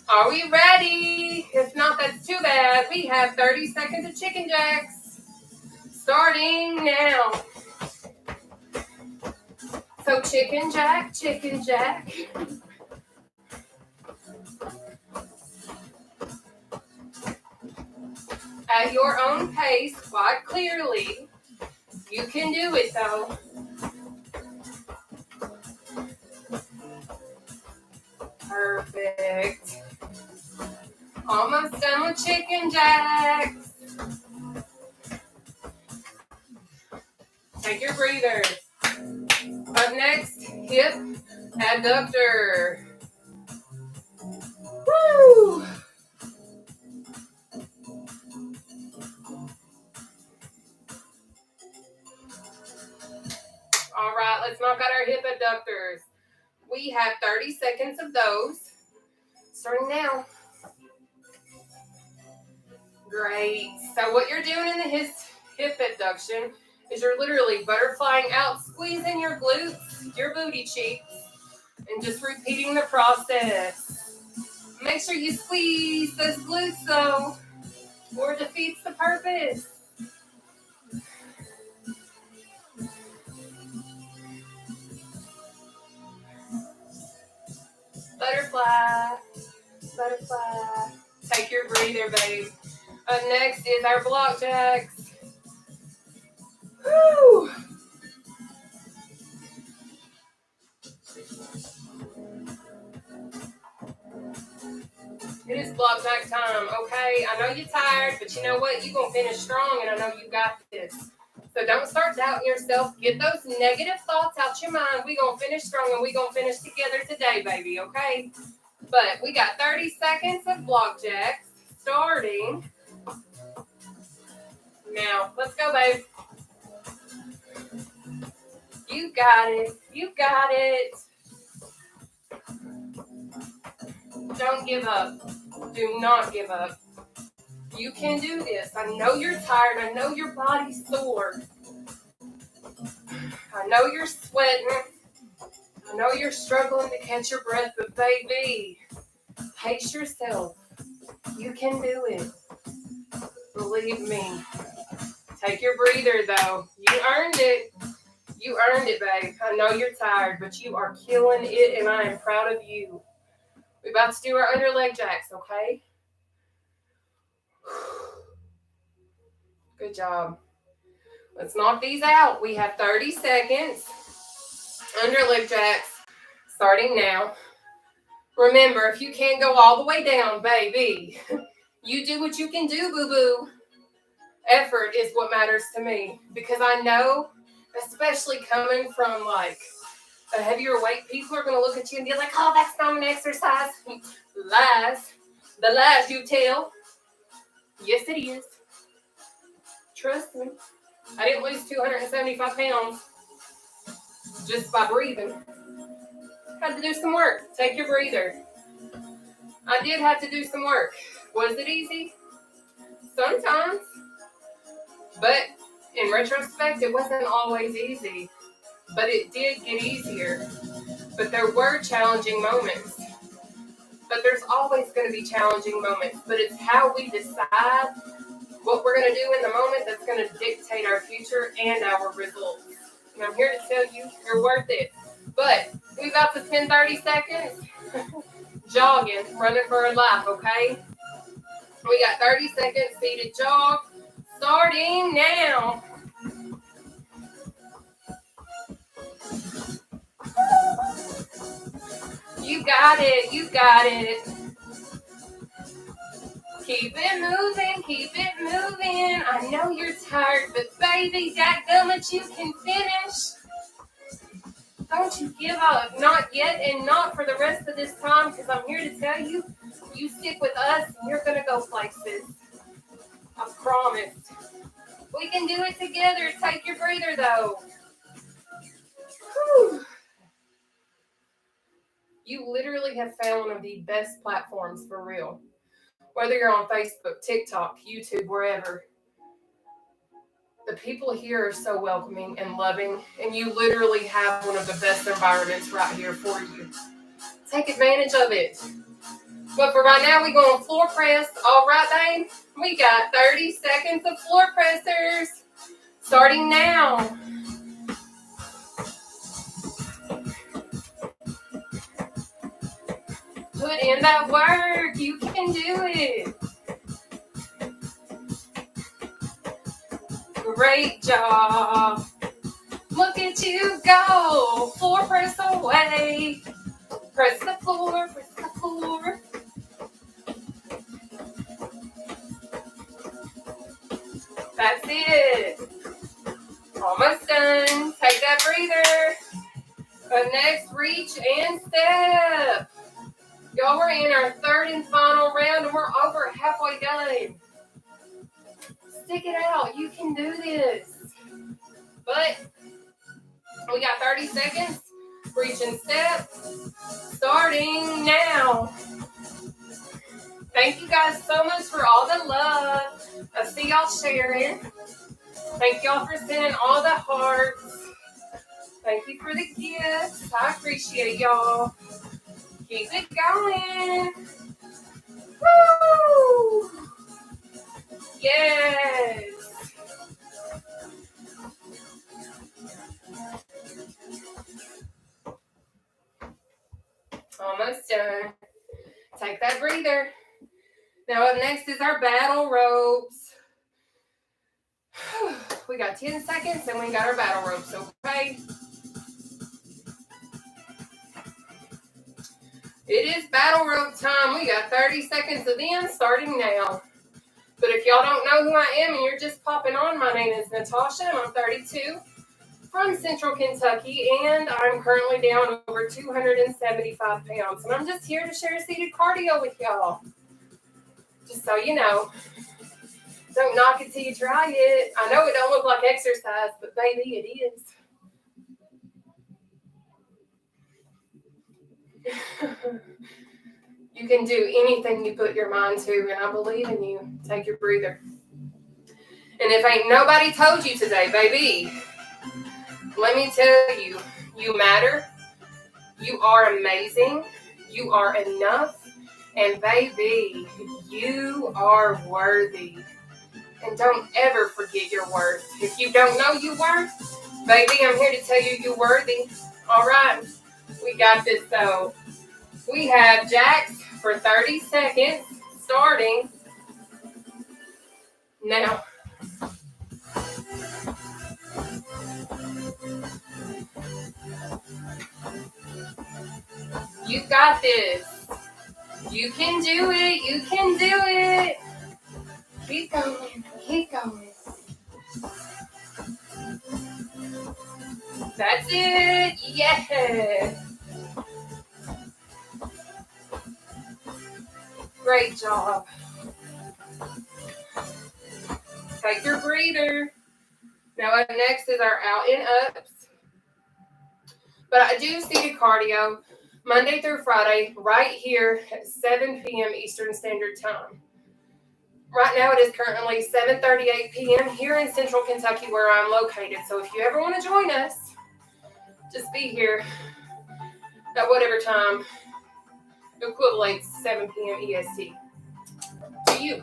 Are we ready? If not, that's too bad. We have 30 seconds of chicken jacks. Starting now. So chicken jack, chicken jack. At your own pace, quite clearly. You can do it though. Perfect. Almost done with chicken jacks. Take your breathers. Up next, hip adductor. Woo! All right, let's knock out our hip adductors. We have 30 seconds of those. Starting now. Great. So what you're doing in the hip adduction is you're literally butterflying out, squeezing your glutes, your booty cheeks, and just repeating the process. Make sure you squeeze those glutes though, or it defeats the purpose. Butterfly, butterfly. Take your breather, babe. Up next is our block jacks. Woo! It is block jack time, okay? I know you're tired, but you know what? You're going to finish strong, and I know you got this. So don't start doubting yourself. Get those negative thoughts out your mind. We're going to finish strong, and we're going to finish together today, baby, okay? But we got 30 seconds of block jacks starting now. Let's go, babe. You got it. You got it. Don't give up. Do not give up. You can do this. I know you're tired. I know your body's sore. I know you're sweating. I know you're struggling to catch your breath, but baby, pace yourself. You can do it. Believe me. Take your breather, though. You earned it. You earned it, babe. I know you're tired, but you are killing it, and I am proud of you. We're about to do our under leg jacks, okay? Good job. Let's knock these out. We have 30 seconds. Under leg jacks, starting now. Remember, if you can't go all the way down, baby, you do what you can do, boo-boo. Effort is what matters to me, because I know, especially coming from like a heavier weight, people are going to look at you and be like, oh, that's not an exercise. Lies. The lies you tell. Yes, it is. Trust me. I didn't lose 275 pounds just by breathing. Had to do some work. Take your breather. I did have to do some work. Was it easy? Sometimes. But in retrospect, it wasn't always easy. But it did get easier. But there were challenging moments. But there's always going to be challenging moments. But it's how we decide what we're going to do in the moment that's going to dictate our future and our results. And I'm here to tell you, you're worth it. But we're about to spend 30 seconds jogging, running for our life, okay? We got 30 seconds seated jog, starting now. You got it. You got it. Keep it moving. Keep it moving. I know you're tired, but baby, dadgummit, you can finish. Don't you give up. Not yet and not for the rest of this time, because I'm here to tell you, you stick with us and you're going to go places. I promise. We can do it together. Take your breather, though. Whew. You literally have found one of the best platforms for real. Whether you're on Facebook, TikTok, YouTube, wherever. The people here are so welcoming and loving, and you literally have one of the best environments right here for you. take advantage of it. But for right now, we're going to floor press. All right, babe? We got 30 seconds of floor pressers. Starting now. Put in that work. You can do it. Great job. Look at you go. Floor press away. Press the floor, press the floor. That's it. Almost done. Take that breather. But next, reach and step. Y'all, we're in our third and final round, and we're over halfway done. Stick it out. You can do this. But we got 30 seconds. Reach and step. Starting now. Thank you guys so much for all the love. I see y'all sharing. Thank y'all for sending all the hearts. Thank you for the gifts. I appreciate y'all. Keep it going. Woo! Yes. Almost done. Take that breather. Now up next is our battle ropes. We got 10 seconds and we got our battle ropes, okay? It is battle rope time. We got 30 seconds of them starting now. But if y'all don't know who I am and you're just popping on, my name is Nataushia and I'm 32 from Central Kentucky, and I'm currently down over 275 pounds. And I'm just here to share seated cardio with y'all. Just so you know. Don't knock it till you try it. I know it don't look like exercise, but baby, it is. You can do anything you put your mind to, and I believe in you. Take your breather. And if ain't nobody told you today, baby, let me tell you, you matter. You are amazing. You are enough. And baby, you are worthy. And don't ever forget your worth. If you don't know your worth, baby, I'm here to tell you you're worthy. All right, we got this though. We have jacks for 30 seconds, starting now. You got this. You can do it. You can do it. Keep going. Keep going. That's it. Yeah. Great job. Take your breather. Now up next is our out and ups. But I do seated cardio Monday through Friday right here at 7 p.m. Eastern Standard Time. Right now it is currently 7:38 p.m. here in Central Kentucky where I'm located. So if you ever want to join us, just be here at whatever time equates 7 p.m. EST to you.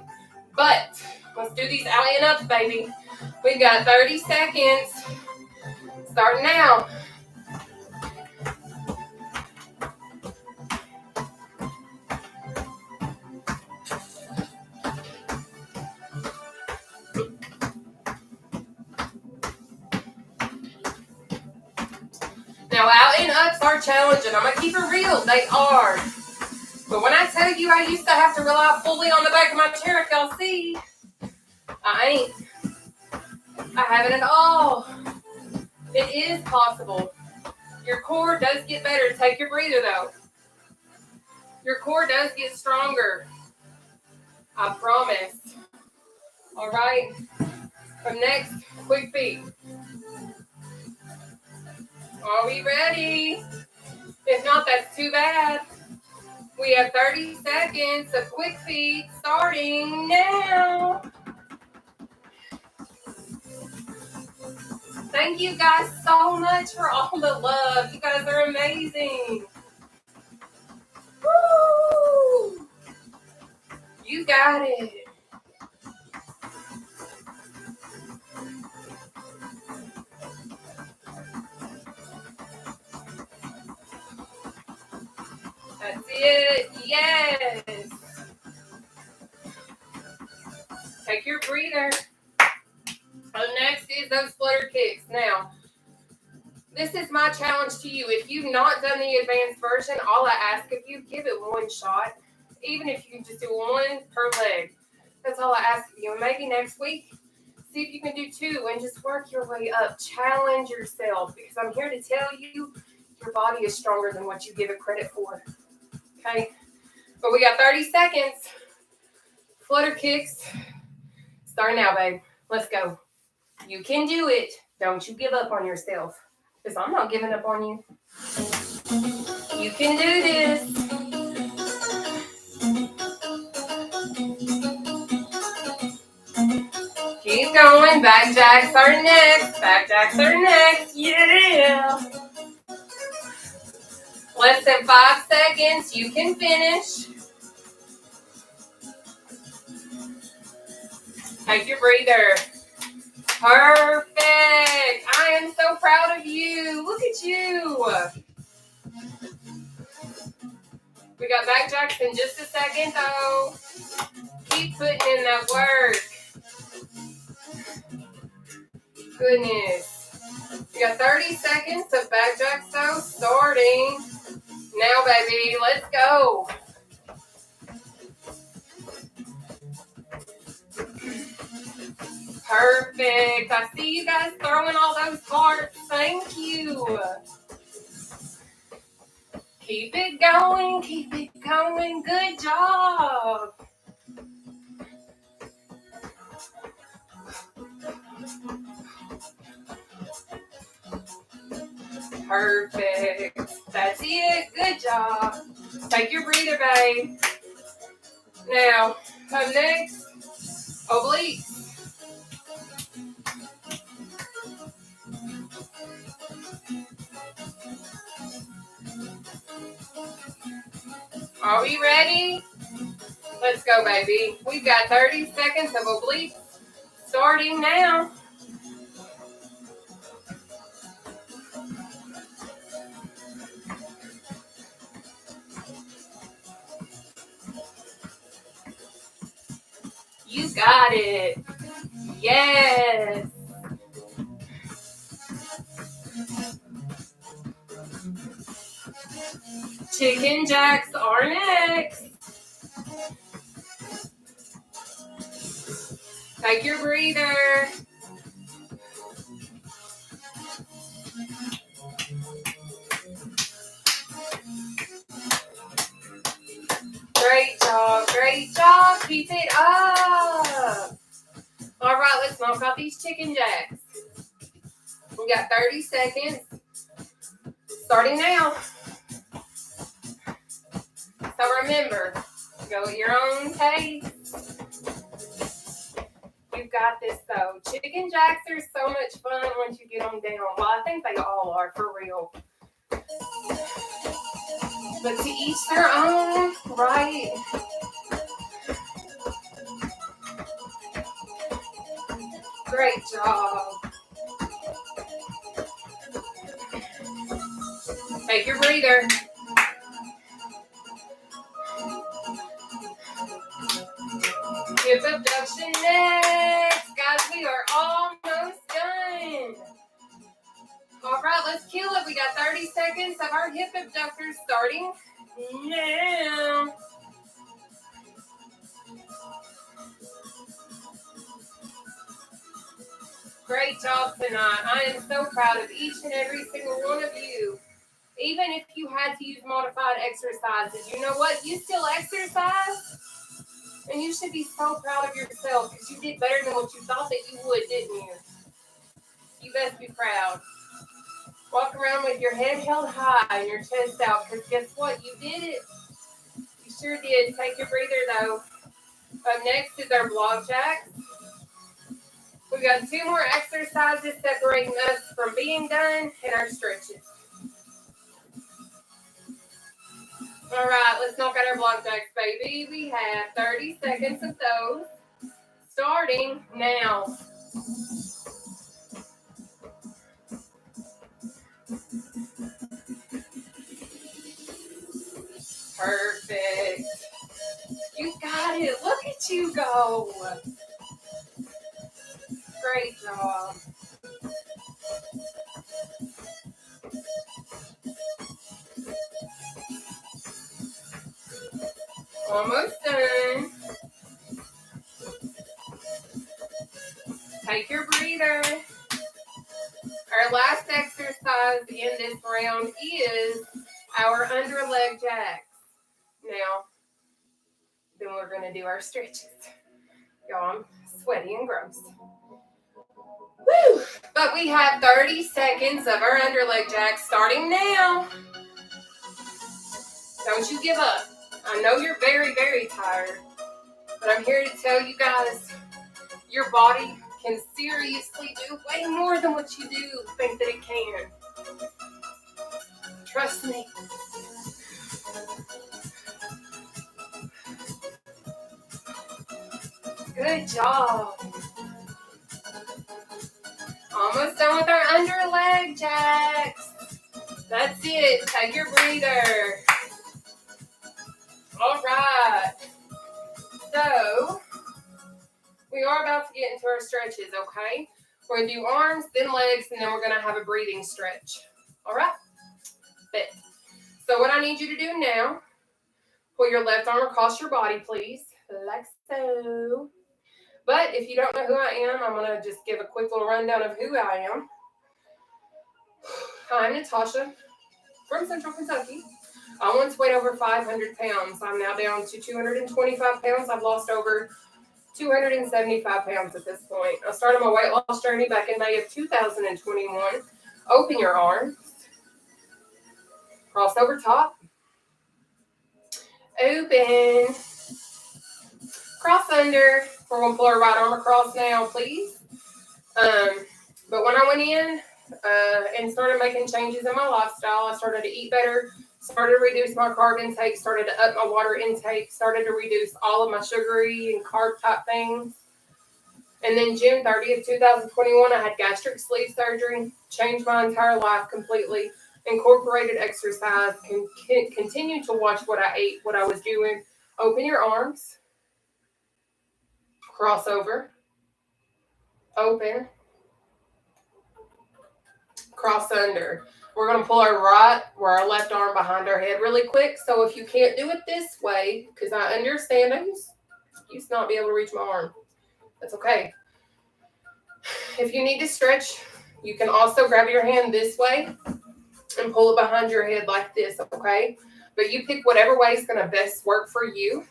But let's do these out and ups, baby. We've got 30 seconds. Starting now. Now, out and ups are challenging. I'm going to keep it real. They are. But when I tell you I used to have to rely fully on the back of my chair, if y'all see, I ain't. I haven't at all. It is possible. Your core does get better. Take your breather, though. Your core does get stronger. I promise. All right? Up next, quick feet. Are we ready? If not, that's too bad. We have 30 seconds of quick feet starting now. Thank you guys so much for all the love. You guys are amazing. got it. That's it. Yes. Take your breather. So next is those flutter kicks. Now, this is my challenge to you. If you've not done the advanced version, all I ask of you, give it one shot. Even if you can just do one per leg. That's all I ask of you. And maybe next week, see if you can do 2 and just work your way up. Challenge yourself, because I'm here to tell you your body is stronger than what you give it credit for. Okay? But we got 30 seconds. Flutter kicks. Start now, babe. Let's go. You can do it. Don't you give up on yourself, because I'm not giving up on you. You can do this. Keep going. Back jacks are next. Back jacks are next. Yeah. Less than 5 seconds. You can finish. Take your breather. Perfect. I am so proud of you. Look at you. We got back jacks in just a second, though. Keep putting in that work. Goodness. We got 30 seconds of back jacks, though, starting now, baby. Let's go. Perfect. I see you guys throwing all those hearts. Thank you. Keep it going. Keep it going. Good job. Perfect. That's it. Good job. Take your breather, babe. Now, come next. Obliques. Are we ready? Let's go, baby. We've got 30 seconds of obliques starting now. You got it. Yes. Chicken jacks are next. Take your breather. Great job. Great job. Keep it up. All right, let's knock out these chicken jacks. We got 30 seconds. Starting now. So remember, go at your own pace. You've got this, though. Chicken jacks are so much fun once you get them down. Well, I think they all are, for real. But to each their own, right? Great job. Take your breather. Hip abduction next. Guys, we are almost done. All right, let's kill it. We got 30 seconds of our hip abductors starting now. Great job tonight. I am so proud of each and every single one of you. Even if you had to use modified exercises, you know what? You still exercise. And you should be so proud of yourself, because you did better than what you thought that you would, didn't you? You best be proud. Walk around with your head held high and your chest out, because guess what? You did it. You sure did. Take your breather, though. Up next is our block jacks. We've got 2 more exercises separating us from being done and our stretches. All right, let's knock out our block jacks, baby. We have 30 seconds of those. Starting now. Perfect. You got it. Look at you go. Great job. Almost done. Take your breather. Our last exercise in this round is our under leg jacks. Now, then we're going to do our stretches. Y'all, I'm sweaty and gross. Woo! But we have 30 seconds of our under leg jacks starting now. Don't you give up. I know you're very, very tired, but I'm here to tell you guys, your body can seriously do way more than what you do think that it can. Trust me. Good job. Almost done with our under leg jacks. That's it. Take your breather. All right. So, we are about to get into our stretches, okay? We're going to do arms, then legs, and then we're going to have a breathing stretch. All right? Fit. So what I need you to do now, pull your left arm across your body, please, like so. But if you don't know who I am, I'm going to just give a quick little rundown of who I am. I'm Nataushia from Central Kentucky. I once weighed over 500 pounds. I'm now down to 225 pounds. I've lost over 275 pounds at this point. I started my weight loss journey back in May of 2021. Open your arms. Cross over top. Open. Cross under. We're going to pull our right arm across now, please. But when I went in and started making changes in my lifestyle, I started to eat better, started to reduce my carb intake, started to up my water intake, started to reduce all of my sugary and carb type things. And then June 30th, 2021, I had gastric sleeve surgery, changed my entire life completely, incorporated exercise, continued to watch what I ate, what I was doing. Open your arms. Cross over. Open. Cross under. We're going to pull our left arm behind our head really quick. So if you can't do it this way, because I understand I used to not be able to reach my arm. That's okay. If you need to stretch, you can also grab your hand this way and pull it behind your head like this, okay? But you pick whatever way is going to best work for you,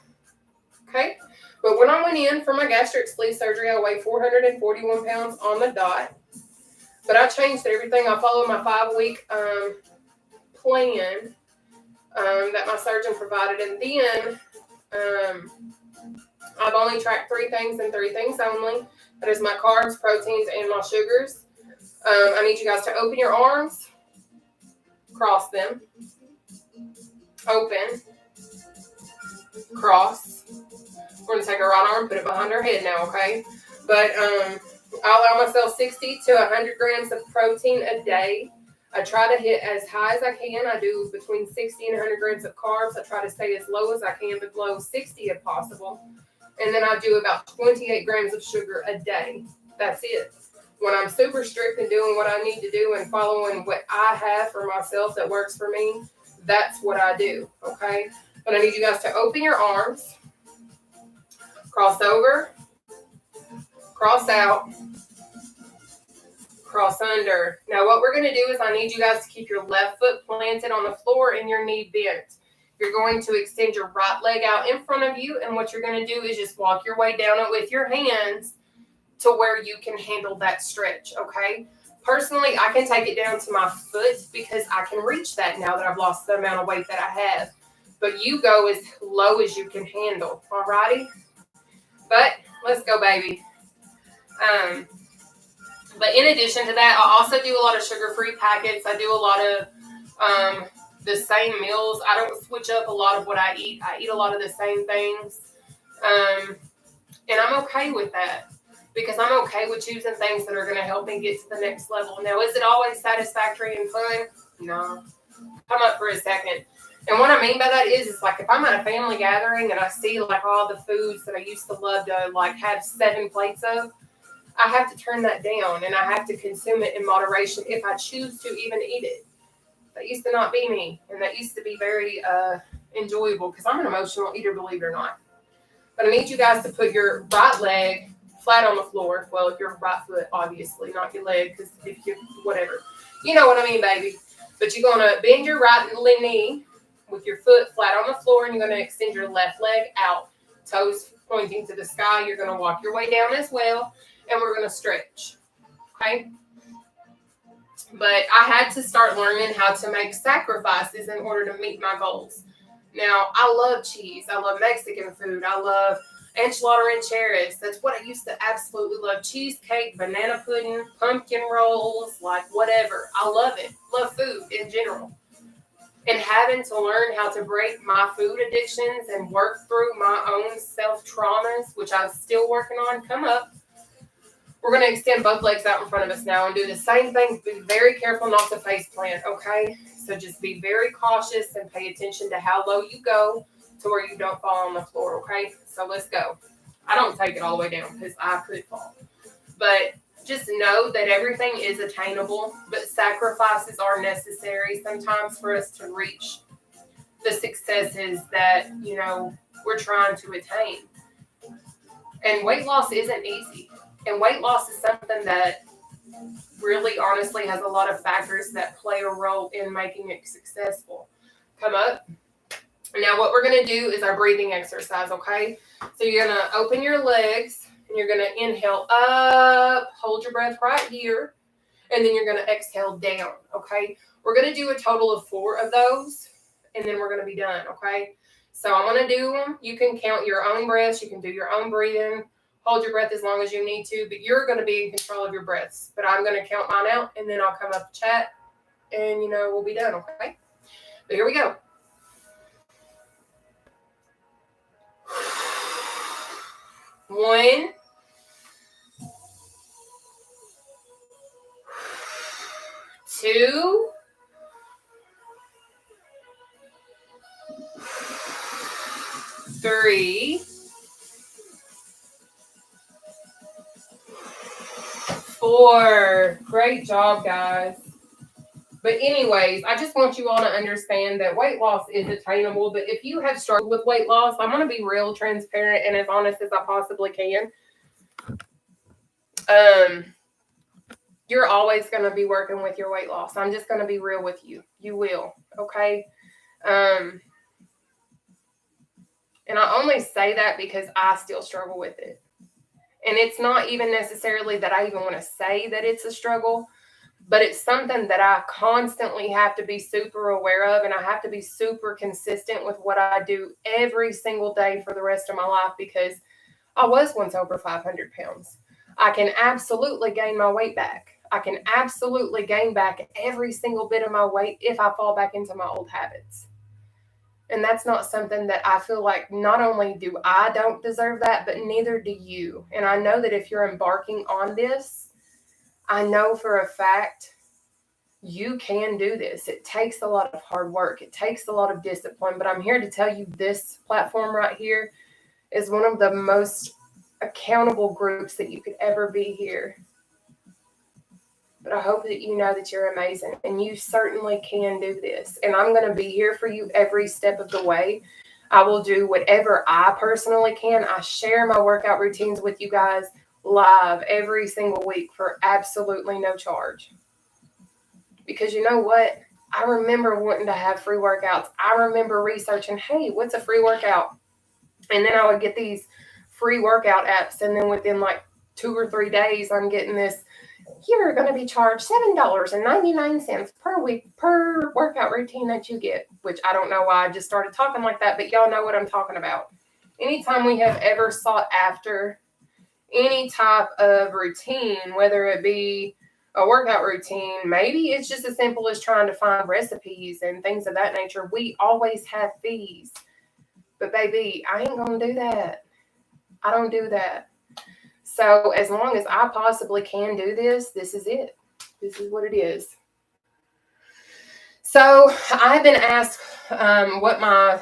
okay? But when I went in for my gastric sleeve surgery, I weighed 441 pounds on the dot. But I changed everything. I followed my 5-week plan that my surgeon provided. And then I've only tracked 3 things and 3 things only. That is my carbs, proteins, and my sugars. I need you guys to open your arms. Cross them. Open. Cross. We're going to take our right arm, put it behind our head now, okay? But I allow myself 60 to 100 grams of protein a day. I try to hit as high as I can. I do between 60 and 100 grams of carbs. I try to stay as low as I can, but below 60 if possible. And then I do about 28 grams of sugar a day. That's it. When I'm super strict and doing what I need to do and following what I have for myself that works for me, that's what I do, okay? But I need you guys to open your arms, cross over, cross out, cross under. Now what we're going to do is I need you guys to keep your left foot planted on the floor and your knee bent. You're going to extend your right leg out in front of you, and what you're going to do is just walk your way down it with your hands to where you can handle that stretch, okay? Personally, I can take it down to my foot because I can reach that now that I've lost the amount of weight that I have. But you go as low as you can handle, all righty? But let's go, baby. But in addition to that, I also do a lot of sugar-free packets. I do a lot of the same meals. I don't switch up a lot of what I eat. I eat a lot of the same things. And I'm okay with that because I'm okay with choosing things that are going to help me get to the next level. Now, is it always satisfactory and fun? No. Come up for a second. And what I mean by that is like if I'm at a family gathering and I see like all the foods that I used to love to like have 7 plates of, I have to turn that down and I have to consume it in moderation if I choose to even eat it. That used to not be me, and that used to be very enjoyable because I'm an emotional eater, believe it or not. But I need you guys to put your right leg flat on the floor. Well, if your right foot, obviously, not your leg, because if you, whatever. You know what I mean, baby. But you're going to bend your right knee with your foot flat on the floor, and you're going to extend your left leg out, toes pointing to the sky. You're going to walk your way down as well, and we're going to stretch. Okay? But I had to start learning how to make sacrifices in order to meet my goals. Now, I love cheese. I love Mexican food. I love enchilada rancheras. That's what I used to absolutely love. Cheesecake, banana pudding, pumpkin rolls, like whatever. I love it. Love food in general. And having to learn how to break my food addictions and work through my own self-traumas, which I'm still working on, come up. We're going to extend both legs out in front of us now and do the same thing. Be very careful not to face plant, okay? So just be very cautious and pay attention to how low you go to where you don't fall on the floor, okay? So let's go. I don't take it all the way down because I could fall. But just know that everything is attainable, but sacrifices are necessary sometimes for us to reach the successes that, you know, we're trying to attain. And weight loss isn't easy. And weight loss is something that really honestly has a lot of factors that play a role in making it successful. Come up. Now what we're going to do is our breathing exercise, okay? So you're going to open your legs and you're going to inhale up, hold your breath right here, and then you're going to exhale down, okay? We're going to do a total of 4 of those, and then we're going to be done, okay? So I'm going to do them. You can count your own breaths. You can do your own breathing. Hold your breath as long as you need to, but you're going to be in control of your breaths. But I'm going to count mine out, and then I'll come up and chat, and, you know, we'll be done, okay? But here we go. 1, 2, 3, 4. Great job, guys. But anyways, I just want you all to understand that weight loss is attainable. But if you have struggled with weight loss, I'm going to be real transparent and as honest as I possibly can. You're always going to be working with your weight loss. I'm just going to be real with you. You will, okay? And I only say that because I still struggle with it. And it's not even necessarily that I even want to say that it's a struggle, but it's something that I constantly have to be super aware of, and I have to be super consistent with what I do every single day for the rest of my life because I was once over 500 pounds. I can absolutely gain my weight back. I can absolutely gain back every single bit of my weight if I fall back into my old habits. And that's not something that I feel like not only do I don't deserve that, but neither do you. And I know that if you're embarking on this, I know for a fact you can do this. It takes a lot of hard work. It takes a lot of discipline. But I'm here to tell you this platform right here is one of the most accountable groups that you could ever be here. But I hope that you know that you're amazing and you certainly can do this. And I'm going to be here for you every step of the way. I will do whatever I personally can. I share my workout routines with you guys live every single week for absolutely no charge. Because you know what? I remember wanting to have free workouts. I remember researching, hey, what's a free workout? And then I would get these free workout apps. And then within like 2 or 3 days, I'm getting this, you're going to be charged $7.99 per week per workout routine that you get, which I don't know why I just started talking like that, but y'all know what I'm talking about. Anytime we have ever sought after any type of routine, whether it be a workout routine. Maybe it's just as simple as trying to find recipes and things of that nature. We always have fees. But baby, I ain't going to do that. I don't do that. So as long as I possibly can do this, this is it. This is what it is. So I've been asked what my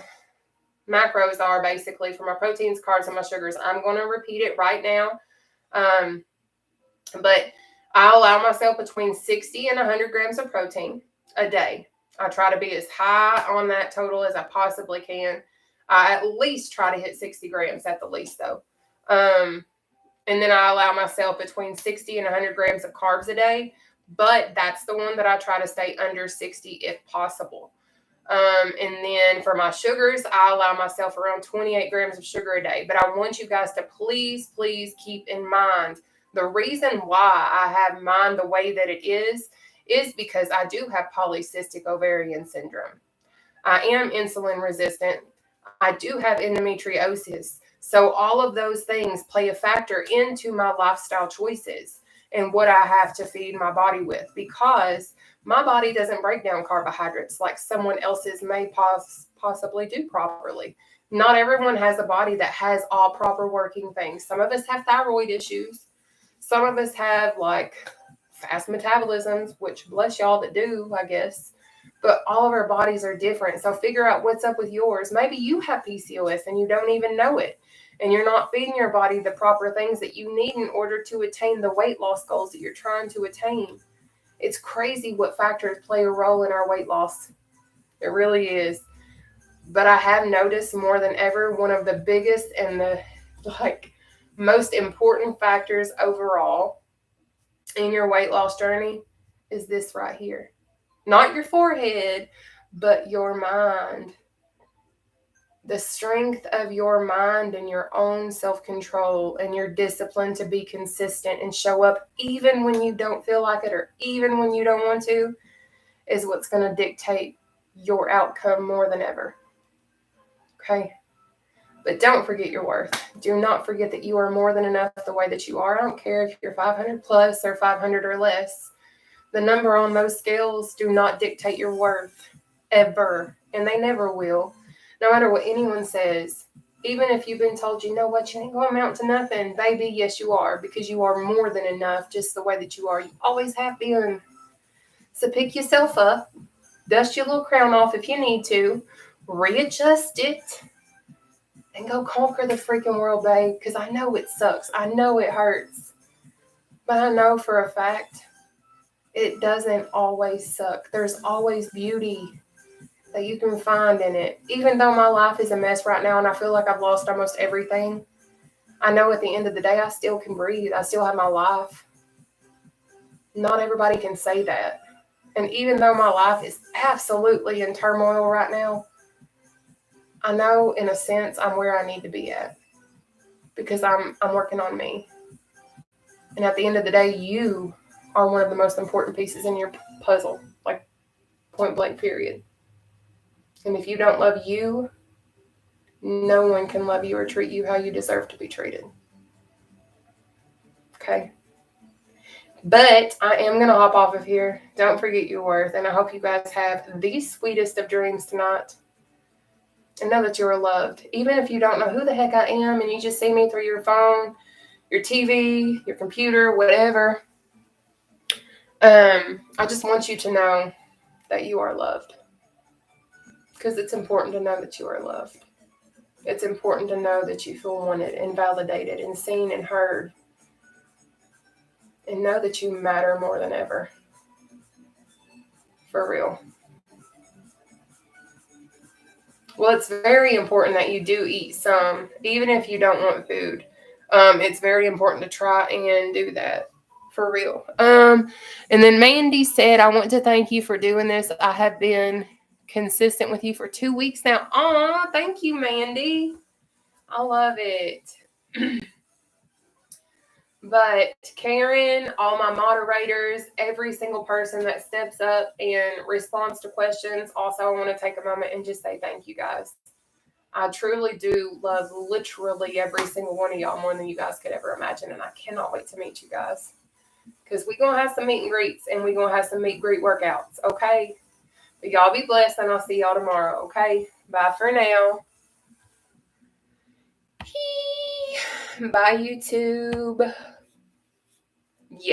macros are basically for my proteins, carbs, and my sugars. I'm going to repeat it right now. But I allow myself between 60 and 100 grams of protein a day. I try to be as high on that total as I possibly can. I at least try to hit 60 grams at the least, though. And then I allow myself between 60 and 100 grams of carbs a day. But that's the one that I try to stay under 60 if possible. And then for my sugars, I allow myself around 28 grams of sugar a day. But I want you guys to please keep in mind the reason why I have mine the way that it is because I do have polycystic ovarian syndrome. I am insulin resistant. I do have endometriosis. So all of those things play a factor into my lifestyle choices and what I have to feed my body with, because my body doesn't break down carbohydrates like someone else's may possibly do properly. Not everyone has a body that has all proper working things. Some of us have thyroid issues. Some of us have like fast metabolisms, which bless y'all that do, I guess. But all of our bodies are different. So figure out what's up with yours. Maybe you have PCOS and you don't even know it. And you're not feeding your body the proper things that you need in order to attain the weight loss goals that you're trying to attain. It's crazy what factors play a role in our weight loss. It really is. But I have noticed more than ever, one of the biggest and the most important factors overall in your weight loss journey is this right here. Not your forehead, but your mind. The strength of your mind and your own self-control and your discipline to be consistent and show up even when you don't feel like it or even when you don't want to is what's going to dictate your outcome more than ever. Okay? But don't forget your worth. Do not forget that you are more than enough the way that you are. I don't care if you're 500 plus or 500 or less. The number on those scales do not dictate your worth ever, and they never will. No matter what anyone says, even if you've been told, you know what, you ain't going to amount to nothing, baby, yes, you are, because you are more than enough just the way that you are. You always have been. So pick yourself up, dust your little crown off if you need to, readjust it, and go conquer the freaking world, babe, because I know it sucks. I know it hurts. But I know for a fact it doesn't always suck. There's always beauty that you can find in it. Even though my life is a mess right now and I feel like I've lost almost everything, I know at the end of the day I still can breathe. I still have my life. Not everybody can say that. And even though my life is absolutely in turmoil right now, I know in a sense I'm where I need to be at because I'm working on me. And at the end of the day, you are one of the most important pieces in your puzzle, like point blank period. And if you don't love you, no one can love you or treat you how you deserve to be treated. Okay? But I am going to hop off of here. Don't forget your worth. And I hope you guys have the sweetest of dreams tonight. And know that you are loved. Even if you don't know who the heck I am and you just see me through your phone, your TV, your computer, whatever. I just want you to know that you are loved. Because it's important to know that you are loved. It's important to know that you feel wanted and validated and seen and heard. And know that you matter more than ever. For real. Well, it's very important that you do eat some, even if you don't want food. It's very important to try and do that. For real. And then Mandy said, I want to thank you for doing this. I have been consistent with you for 2 weeks now. Aw, thank you, Mandy. I love it. But Karen, all my moderators, every single person that steps up and responds to questions, also I want to take a moment and just say thank you guys. I truly do love literally every single one of y'all more than you guys could ever imagine, and I cannot wait to meet you guys. because we're going to have some meet and greets and we're going to have some meet and greet workouts, okay? But y'all be blessed and I'll see y'all tomorrow, okay? Bye for now. Bye, YouTube.